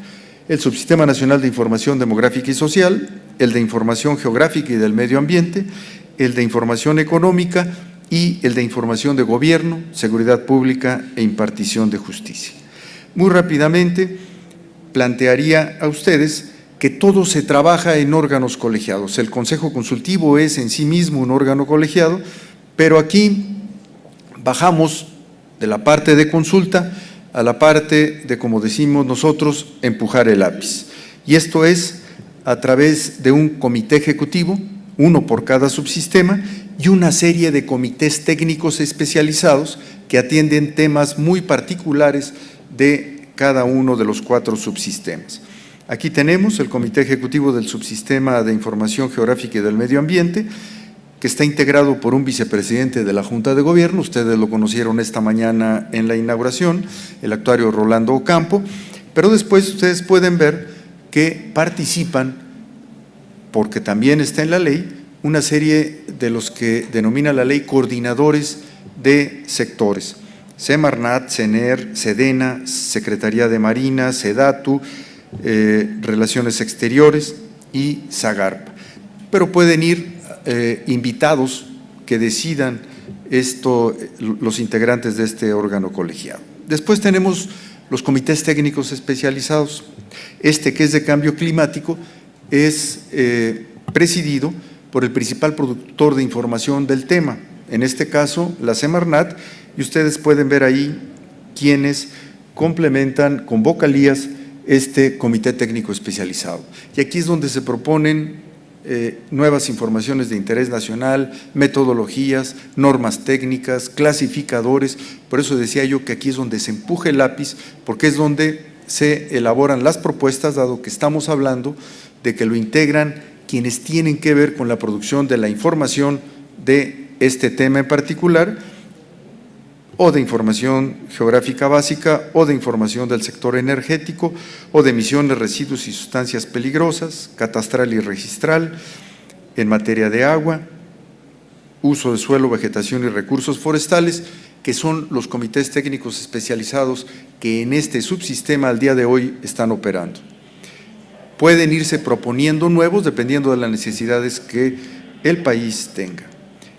el Subsistema Nacional de Información Demográfica y Social, el de Información Geográfica y del Medio Ambiente, el de Información Económica y el de Información de Gobierno, Seguridad Pública e Impartición de Justicia. Muy rápidamente plantearía a ustedes que todo se trabaja en órganos colegiados. El Consejo Consultivo es en sí mismo un órgano colegiado, pero aquí bajamos de la parte de consulta a la parte de, como decimos nosotros, empujar el lápiz. Y esto es a través de un comité ejecutivo, uno por cada subsistema, y una serie de comités técnicos especializados que atienden temas muy particulares de cada uno de los 4 subsistemas. Aquí tenemos el Comité Ejecutivo del Subsistema de Información Geográfica y del Medio Ambiente, que está integrado por un vicepresidente de la Junta de Gobierno. Ustedes lo conocieron esta mañana en la inauguración, el actuario Rolando Ocampo, pero después ustedes pueden ver que participan, porque también está en la ley, una serie de los que denomina la ley coordinadores de sectores: Semarnat, CENER, SEDENA, Secretaría de Marina, SEDATU, Relaciones Exteriores y SAGARP. Pero pueden ir invitados que decidan los integrantes de este órgano colegiado. Después tenemos los comités técnicos especializados. Este, que es de cambio climático, es presidido por el principal productor de información del tema, en este caso la Semarnat, y ustedes pueden ver ahí quienes complementan con vocalías este comité técnico especializado. Y aquí es donde se proponen nuevas informaciones de interés nacional, metodologías, normas técnicas, clasificadores. Por eso decía yo que aquí es donde se empuja el lápiz, porque es donde se elaboran las propuestas, dado que estamos hablando de que lo integran quienes tienen que ver con la producción de la información de este tema en particular, o de información geográfica básica, o de información del sector energético, o de emisiones, residuos y sustancias peligrosas, catastral y registral, en materia de agua, uso de suelo, vegetación y recursos forestales, que son los comités técnicos especializados que en este subsistema al día de hoy están operando. Pueden irse proponiendo nuevos dependiendo de las necesidades que el país tenga.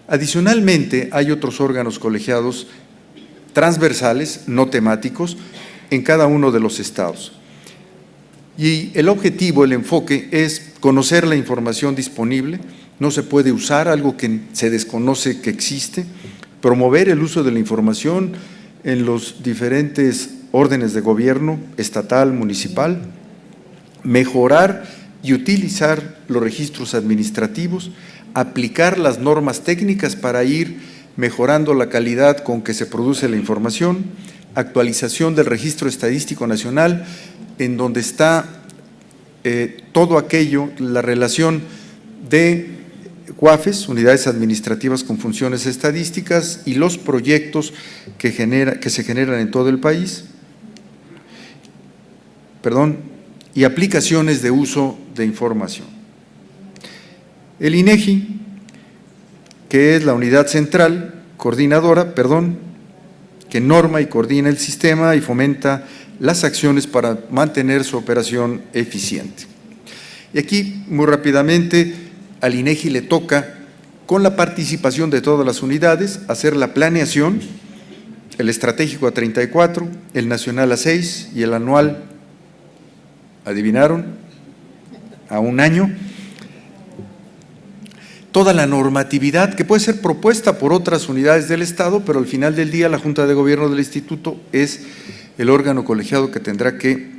Adicionalmente, hay otros órganos colegiados transversales, no temáticos, en cada uno de los estados. Y el objetivo, el enfoque, es conocer la información disponible. No se puede usar algo que se desconoce que existe, promover el uso de la información en los diferentes órdenes de gobierno, estatal, municipal, mejorar y utilizar los registros administrativos, aplicar las normas técnicas para ir mejorando la calidad con que se produce la información, actualización del Registro Estadístico Nacional, en donde está todo aquello, la relación de UAFES, unidades administrativas con funciones estadísticas, y los proyectos que se generan en todo el país, y aplicaciones de uso de información. El INEGI, que es la unidad central coordinadora, que norma y coordina el sistema y fomenta las acciones para mantener su operación eficiente. Y aquí, muy rápidamente, al INEGI le toca, con la participación de todas las unidades, hacer la planeación, el estratégico a 34, el nacional a 6 y el anual, ¿adivinaron?, a 1 año. Toda la normatividad que puede ser propuesta por otras unidades del Estado, pero al final del día la Junta de Gobierno del Instituto es el órgano colegiado que tendrá que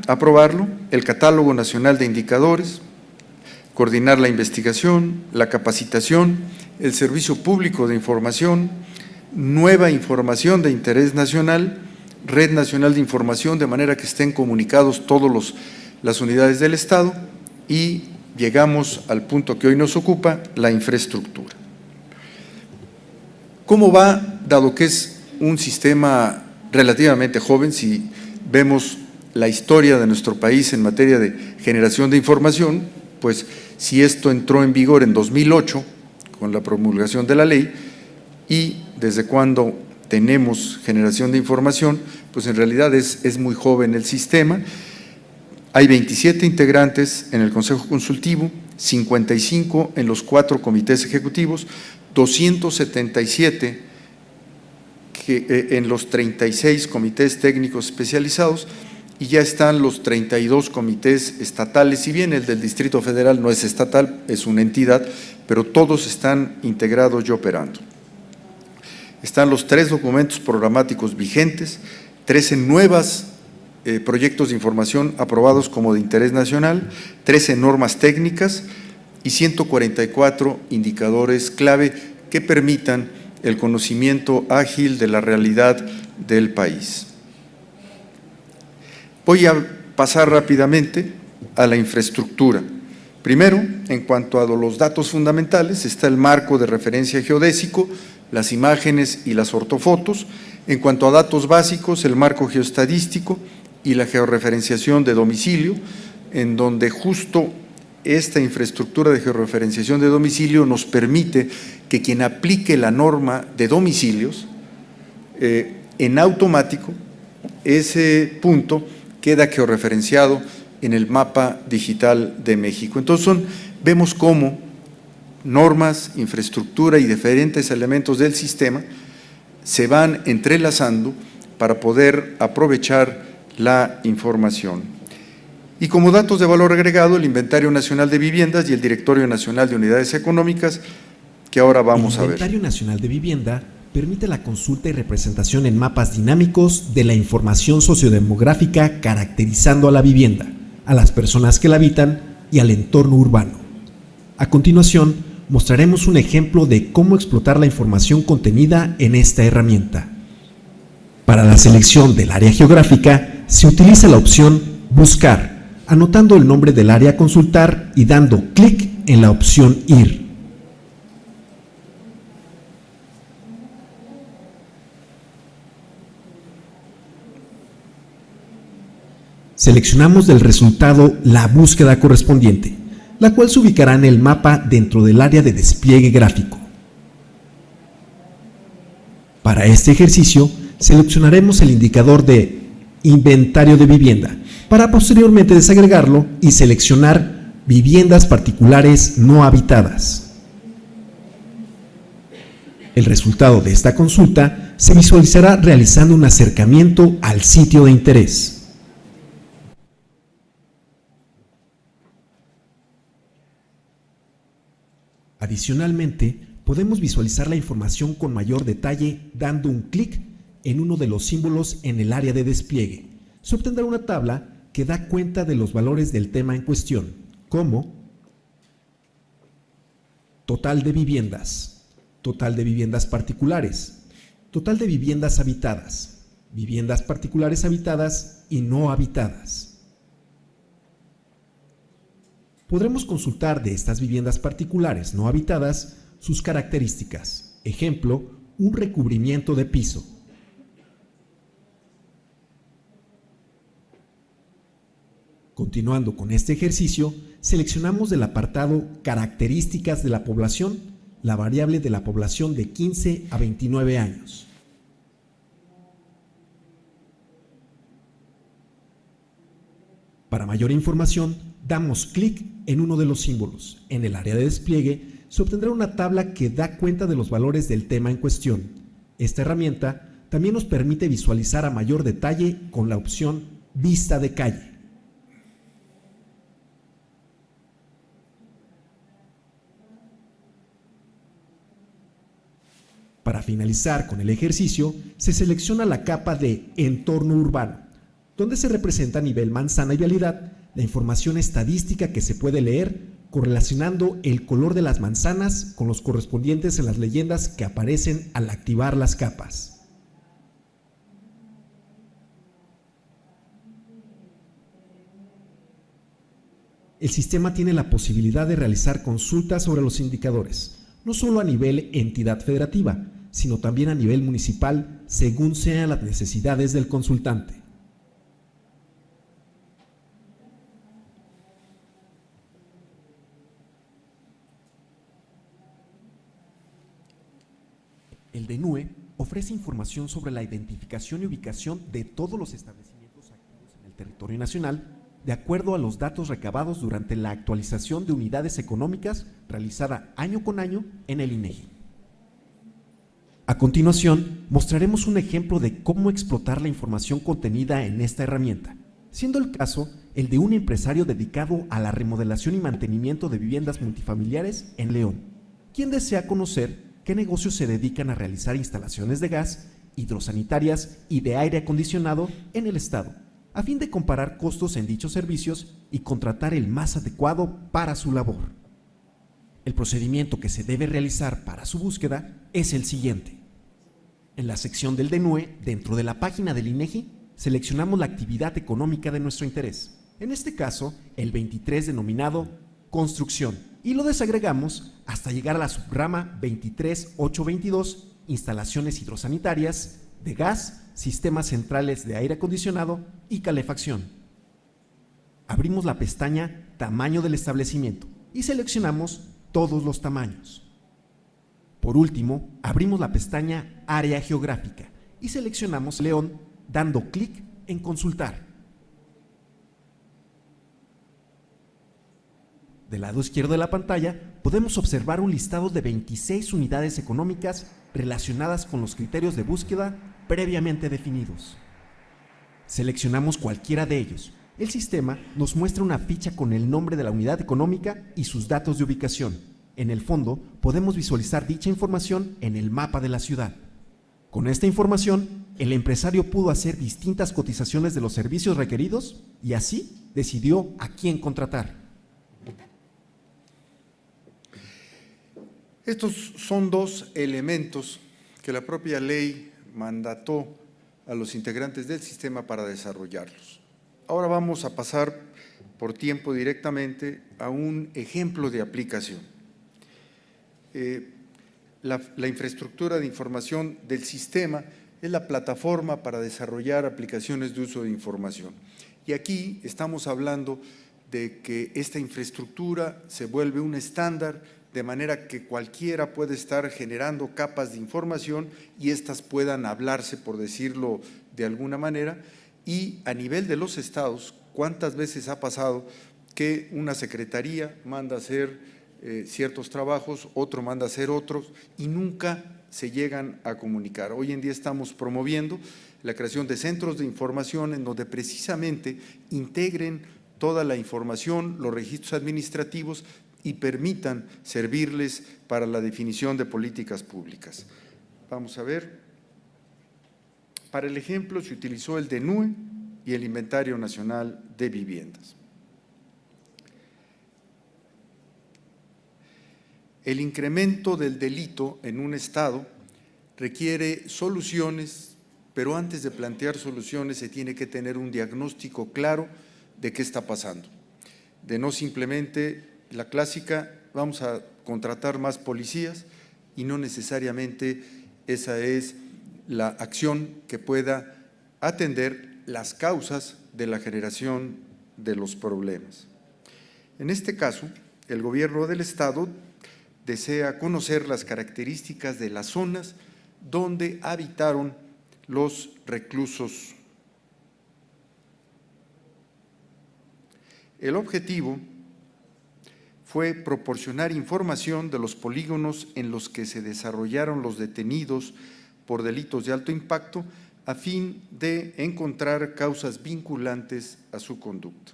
aprobarlo, el catálogo nacional de indicadores, coordinar la investigación, la capacitación, el servicio público de información, nueva información de interés nacional, red nacional de información, de manera que estén comunicados todas las unidades del Estado, y llegamos al punto que hoy nos ocupa, la infraestructura. ¿Cómo va, dado que es un sistema relativamente joven? Si vemos la historia de nuestro país en materia de generación de información, pues si esto entró en vigor en 2008 con la promulgación de la ley, y desde cuándo tenemos generación de información, pues en realidad es muy joven el sistema. Hay 27 integrantes en el Consejo Consultivo, 55 en los 4 comités ejecutivos, 277 en los 36 comités técnicos especializados, y ya están los 32 comités estatales. Si bien el del Distrito Federal no es estatal, es una entidad, pero todos están integrados y operando. Están los 3 documentos programáticos vigentes, 13 nuevas proyectos de información aprobados como de interés nacional, 13 normas técnicas y 144 indicadores clave que permitan el conocimiento ágil de la realidad del país. Voy a pasar rápidamente a la infraestructura. Primero, en cuanto a los datos fundamentales, está el marco de referencia geodésico, las imágenes y las ortofotos. En cuanto a datos básicos, el marco geoestadístico, y la georreferenciación de domicilio, en donde justo esta infraestructura de georreferenciación de domicilio nos permite que quien aplique la norma de domicilios, en automático, ese punto queda georreferenciado en el mapa digital de México. Entonces vemos cómo normas, infraestructura y diferentes elementos del sistema se van entrelazando para poder aprovechar la información. Y como datos de valor agregado, el Inventario Nacional de Viviendas y el Directorio Nacional de Unidades Económicas, que ahora vamos a ver. El Inventario Nacional de Vivienda permite la consulta y representación en mapas dinámicos de la información sociodemográfica caracterizando a la vivienda, a las personas que la habitan y al entorno urbano. A continuación, mostraremos un ejemplo de cómo explotar la información contenida en esta herramienta. Para la selección del área geográfica, se utiliza la opción Buscar, anotando el nombre del área a consultar y dando clic en la opción Ir. Seleccionamos del resultado la búsqueda correspondiente, la cual se ubicará en el mapa dentro del área de despliegue gráfico. Para este ejercicio, seleccionaremos el indicador de Inventario de Vivienda, para posteriormente desagregarlo y seleccionar Viviendas particulares no habitadas. El resultado de esta consulta se visualizará realizando un acercamiento al sitio de interés. Adicionalmente, podemos visualizar la información con mayor detalle dando un clic en uno de los símbolos en el área de despliegue. Se obtendrá una tabla que da cuenta de los valores del tema en cuestión, como total de viviendas particulares, total de viviendas habitadas, viviendas particulares habitadas y no habitadas. Podremos consultar de estas viviendas particulares no habitadas sus características. Ejemplo, un recubrimiento de piso. Continuando con este ejercicio, seleccionamos del apartado Características de la población la variable de la población de 15 a 29 años. Para mayor información, damos clic en uno de los símbolos. En el área de despliegue se obtendrá una tabla que da cuenta de los valores del tema en cuestión. Esta herramienta también nos permite visualizar a mayor detalle con la opción Vista de calle. Para finalizar con el ejercicio, se selecciona la capa de Entorno Urbano, donde se representa a nivel manzana y vialidad la información estadística que se puede leer correlacionando el color de las manzanas con los correspondientes en las leyendas que aparecen al activar las capas. El sistema tiene la posibilidad de realizar consultas sobre los indicadores, no solo a nivel entidad federativa, sino también a nivel municipal, según sean las necesidades del consultante. El DNUE ofrece información sobre la identificación y ubicación de todos los establecimientos activos en el territorio nacional, de acuerdo a los datos recabados durante la actualización de unidades económicas realizada año con año en el INEGI. A continuación, mostraremos un ejemplo de cómo explotar la información contenida en esta herramienta, siendo el caso el de un empresario dedicado a la remodelación y mantenimiento de viviendas multifamiliares en León, quien desea conocer qué negocios se dedican a realizar instalaciones de gas, hidrosanitarias y de aire acondicionado en el estado, a fin de comparar costos en dichos servicios y contratar el más adecuado para su labor. El procedimiento que se debe realizar para su búsqueda es el siguiente. En la sección del DNUE, dentro de la página del INEGI, seleccionamos la actividad económica de nuestro interés, en este caso, el 23 denominado Construcción, y lo desagregamos hasta llegar a la subrama 23822, Instalaciones hidrosanitarias, de gas, sistemas centrales de aire acondicionado y calefacción. Abrimos la pestaña Tamaño del establecimiento y seleccionamos todos los tamaños. Por último, abrimos la pestaña Área geográfica y seleccionamos León dando clic en Consultar. Del lado izquierdo de la pantalla podemos observar un listado de 26 unidades económicas relacionadas con los criterios de búsqueda previamente definidos. Seleccionamos cualquiera de ellos. El sistema nos muestra una ficha con el nombre de la unidad económica y sus datos de ubicación. En el fondo, podemos visualizar dicha información en el mapa de la ciudad. Con esta información, el empresario pudo hacer distintas cotizaciones de los servicios requeridos y así decidió a quién contratar. Estos son dos elementos que la propia ley mandató a los integrantes del sistema para desarrollarlos. Ahora vamos a pasar por tiempo directamente a un ejemplo de aplicación. La infraestructura de información del sistema es la plataforma para desarrollar aplicaciones de uso de información. Y aquí estamos hablando de que esta infraestructura se vuelve un estándar, de manera que cualquiera puede estar generando capas de información y éstas puedan hablarse, por decirlo de alguna manera, y a nivel de los estados, ¿cuántas veces ha pasado que una secretaría manda a hacer ciertos trabajos, otro manda a hacer otros y nunca se llegan a comunicar? Hoy en día estamos promoviendo la creación de centros de información en donde precisamente integren toda la información, los registros administrativos y permitan servirles para la definición de políticas públicas. Vamos a ver. Para el ejemplo se utilizó el DNUE y el Inventario Nacional de Viviendas. El incremento del delito en un estado requiere soluciones, pero antes de plantear soluciones se tiene que tener un diagnóstico claro de qué está pasando. De no simplemente la clásica, vamos a contratar más policías y no necesariamente esa es la acción que pueda atender las causas de la generación de los problemas. En este caso, el gobierno del estado desea conocer las características de las zonas donde habitaron los reclusos. El objetivo fue proporcionar información de los polígonos en los que se desarrollaron los detenidos por delitos de alto impacto a fin de encontrar causas vinculantes a su conducta.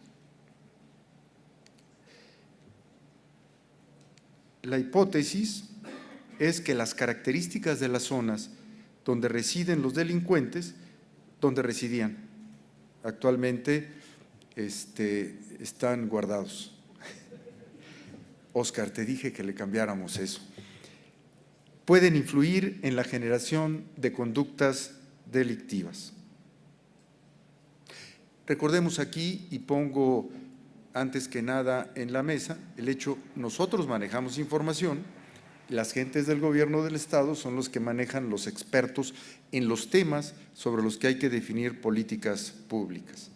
La hipótesis es que las características de las zonas donde residen los delincuentes, donde residían, actualmente están guardados. Óscar, te dije que le cambiáramos eso. Pueden influir en la generación de conductas delictivas. Recordemos aquí, y pongo antes que nada en la mesa, el hecho, nosotros manejamos información, las gentes del gobierno del estado son los que manejan los expertos en los temas sobre los que hay que definir políticas públicas.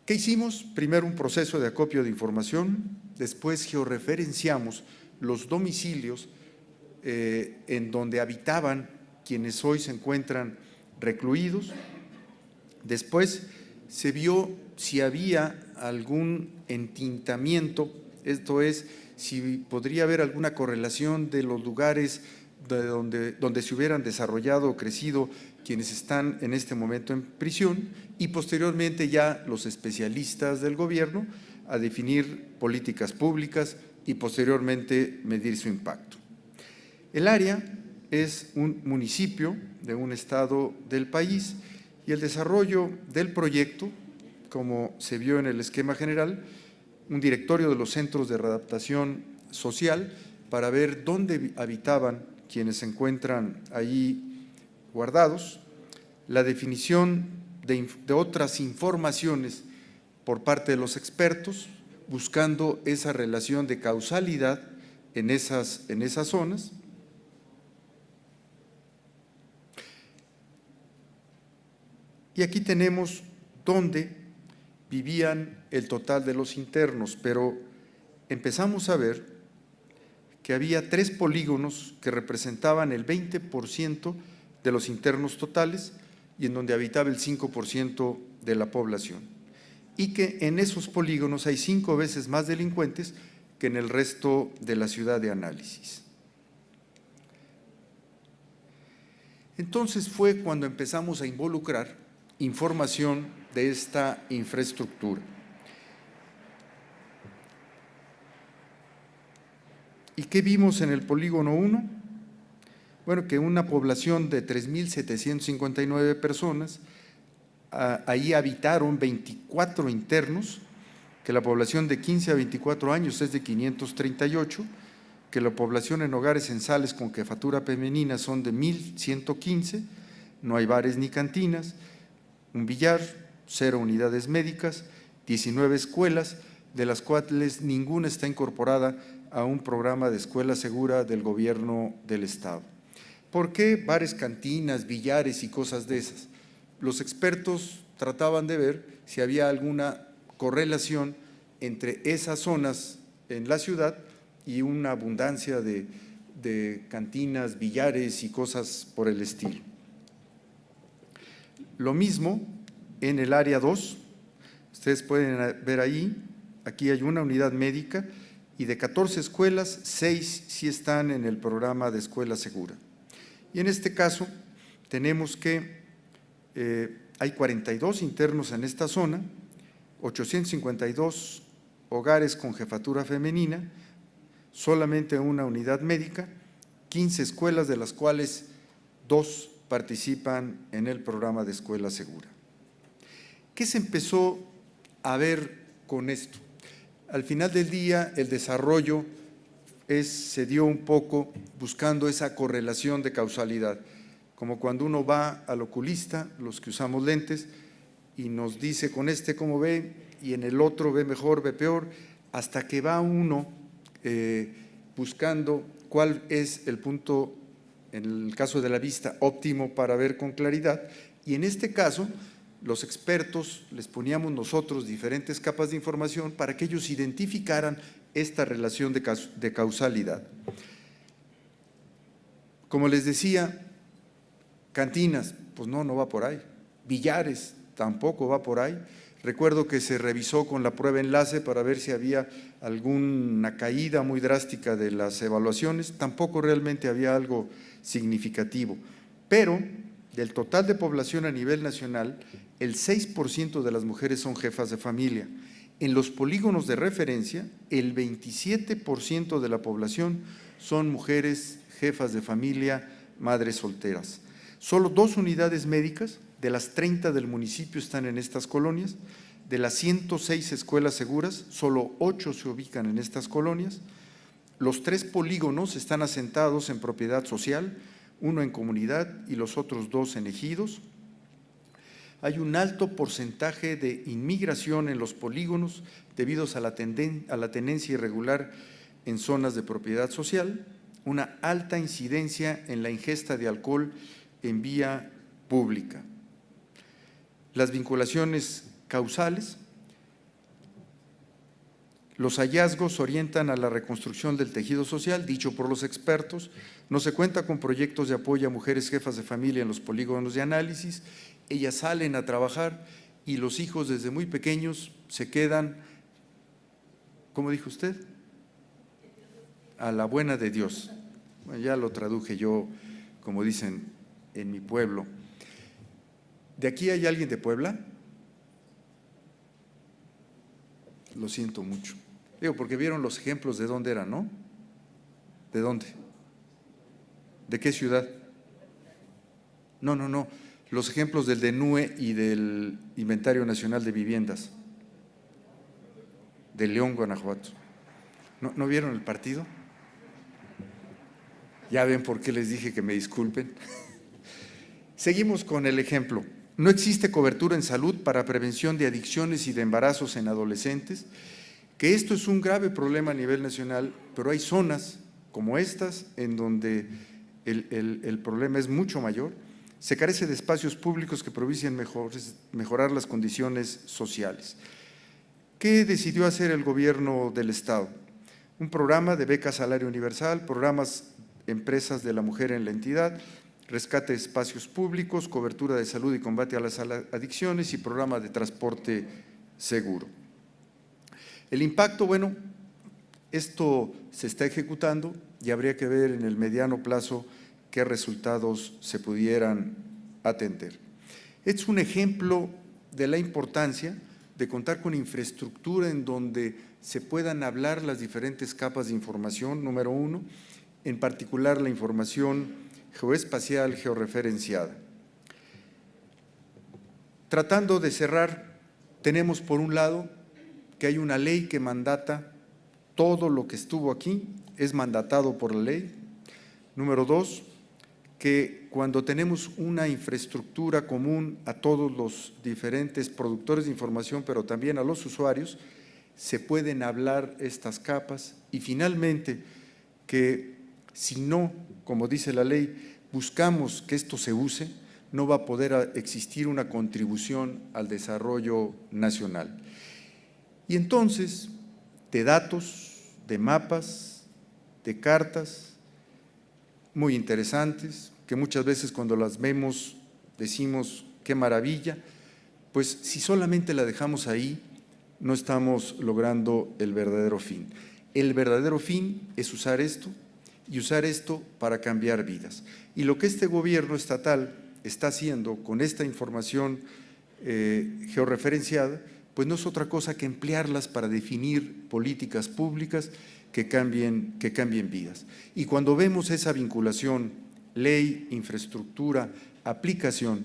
¿Qué hicimos? Primero un proceso de acopio de información, después georreferenciamos los domicilios en donde habitaban quienes hoy se encuentran recluidos, después se vio si había algún entintamiento, esto es, si podría haber alguna correlación de los lugares donde se hubieran desarrollado o crecido quienes están en este momento en prisión y posteriormente ya los especialistas del gobierno a definir políticas públicas y posteriormente medir su impacto. El área es un municipio de un estado del país y el desarrollo del proyecto, como se vio en el esquema general, un directorio de los centros de readaptación social para ver dónde habitaban quienes se encuentran ahí guardados, la definición de otras informaciones por parte de los expertos, buscando esa relación de causalidad en esas zonas. Y aquí tenemos dónde vivían el total de los internos, pero empezamos a ver que había 3 polígonos que representaban el 20% de los internos totales y en donde habitaba el 5% de la población. Y que en esos polígonos hay 5 veces más delincuentes que en el resto de la ciudad de análisis. Entonces fue cuando empezamos a involucrar información de esta infraestructura. ¿Y qué vimos en el polígono 1? Bueno, que una población de 3.759 personas, ahí habitaron 24 internos, que la población de 15 a 24 años es de 538, que la población en hogares censales con jefatura femenina son de 1.115, no hay bares ni cantinas, un billar, 0 unidades médicas, 19 escuelas, de las cuales ninguna está incorporada a un programa de escuela segura del gobierno del Estado. ¿Por qué bares, cantinas, billares y cosas de esas? Los expertos trataban de ver si había alguna correlación entre esas zonas en la ciudad y una abundancia de cantinas, billares y cosas por el estilo. Lo mismo en el área 2, ustedes pueden ver ahí, aquí hay una unidad médica y de 14 escuelas, 6 sí están en el programa de escuela segura. Y en este caso tenemos que hay 42 internos en esta zona, 852 hogares con jefatura femenina, solamente una unidad médica, 15 escuelas de las cuales 2 participan en el programa de escuela segura. ¿Qué se empezó a ver con esto? Al final del día, el desarrollo se dio un poco buscando esa correlación de causalidad, como cuando uno va al oculista, los que usamos lentes, y nos dice con este cómo ve, y en el otro ve mejor, ve peor, hasta que va uno buscando cuál es el punto, en el caso de la vista, óptimo para ver con claridad, y en este caso los expertos les poníamos nosotros diferentes capas de información para que ellos identificaran esta relación de causalidad. Como les decía, cantinas, pues no va por ahí. Billares, tampoco va por ahí. Recuerdo que se revisó con la prueba enlace para ver si había alguna caída muy drástica de las evaluaciones, tampoco realmente había algo significativo, pero del total de población a nivel nacional, el 6% de las mujeres son jefas de familia. En los polígonos de referencia, el 27% de la población son mujeres jefas de familia, madres solteras. Solo 2 unidades médicas de las 30 del municipio están en estas colonias. De las 106 escuelas seguras, solo 8 se ubican en estas colonias. Los 3 polígonos están asentados en propiedad social, 1 en comunidad y los otros 2 en ejidos. Hay un alto porcentaje de inmigración en los polígonos debido a la tenencia irregular en zonas de propiedad social, una alta incidencia en la ingesta de alcohol en vía pública. Las vinculaciones causales, los hallazgos orientan a la reconstrucción del tejido social, dicho por los expertos, no se cuenta con proyectos de apoyo a mujeres jefas de familia en los polígonos de análisis, ellas salen a trabajar y los hijos desde muy pequeños se quedan, ¿cómo dijo usted? A la buena de Dios. Bueno, ya lo traduje yo, como dicen en mi pueblo. ¿De aquí hay alguien de Puebla? Lo siento mucho. Digo, porque vieron los ejemplos de dónde eran, ¿no? ¿De dónde? ¿De qué ciudad? No. Los ejemplos del DENUE y del Inventario Nacional de Viviendas. De León, Guanajuato. ¿No vieron el partido? Ya ven por qué les dije que me disculpen. Seguimos con el ejemplo. No existe cobertura en salud para prevención de adicciones y de embarazos en adolescentes, que esto es un grave problema a nivel nacional, pero hay zonas como estas en donde el problema es mucho mayor. se carece de espacios públicos que provicien mejorar las condiciones sociales. ¿Qué decidió hacer el gobierno del Estado? Un programa de beca salario universal, programas empresas de la mujer en la entidad, rescate de espacios públicos, cobertura de salud y combate a las adicciones y programa de transporte seguro. El impacto, bueno, esto se está ejecutando y habría que ver en el mediano plazo qué resultados se pudieran atender. Es un ejemplo de la importancia de contar con infraestructura en donde se puedan hablar las diferentes capas de información, número uno, en particular la información geoespacial georreferenciada. Tratando de cerrar, tenemos por un lado que hay una ley que mandata todo lo que estuvo aquí, es mandatado por la ley. Número dos, que cuando tenemos una infraestructura común a todos los diferentes productores de información, pero también a los usuarios, se pueden hablar estas capas. Y finalmente, que si no, como dice la ley, buscamos que esto se use, no va a poder existir una contribución al desarrollo nacional. Y entonces, de datos, de mapas, de cartas, muy interesantes, que muchas veces cuando las vemos decimos qué maravilla, pues si solamente la dejamos ahí, no estamos logrando el verdadero fin. El verdadero fin es usar esto y usar esto para cambiar vidas. Y lo que este gobierno estatal está haciendo con esta información georreferenciada, pues no es otra cosa que emplearlas para definir políticas públicas que cambien vidas. Y cuando vemos esa vinculación, ley, infraestructura, aplicación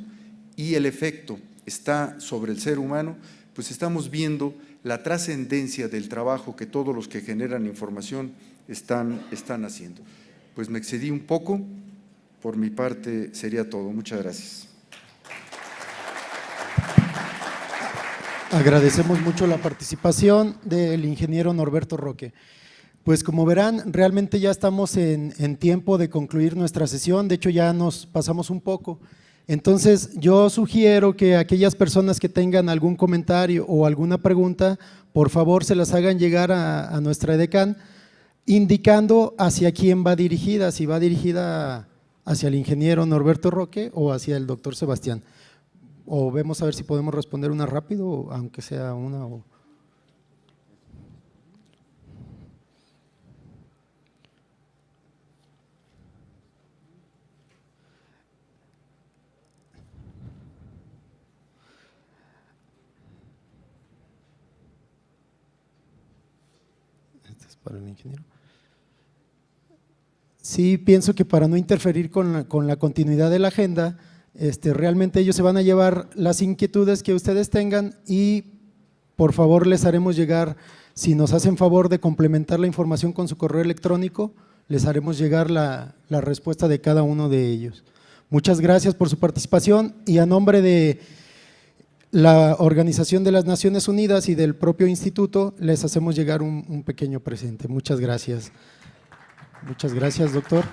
y el efecto está sobre el ser humano, pues estamos viendo la trascendencia del trabajo que todos los que generan información están haciendo. Pues me excedí un poco, por mi parte sería todo. Muchas gracias. Agradecemos mucho la participación del ingeniero Norberto Roque. Pues como verán, realmente ya estamos en tiempo de concluir nuestra sesión, de hecho ya nos pasamos un poco. Entonces yo sugiero que aquellas personas que tengan algún comentario o alguna pregunta, por favor se las hagan llegar a nuestra edecán, indicando hacia quién va dirigida, si va dirigida hacia el ingeniero Norberto Roque o hacia el doctor Sebastián. O vemos a ver si podemos responder una rápido, aunque sea una o… Para el ingeniero. Sí, pienso que para no interferir con la continuidad de la agenda, realmente ellos se van a llevar las inquietudes que ustedes tengan y por favor les haremos llegar, si nos hacen favor de complementar la información con su correo electrónico, les haremos llegar la respuesta de cada uno de ellos. Muchas gracias por su participación y a nombre de la Organización de las Naciones Unidas y del propio instituto les hacemos llegar un pequeño presente. Muchas gracias. Muchas gracias, doctor.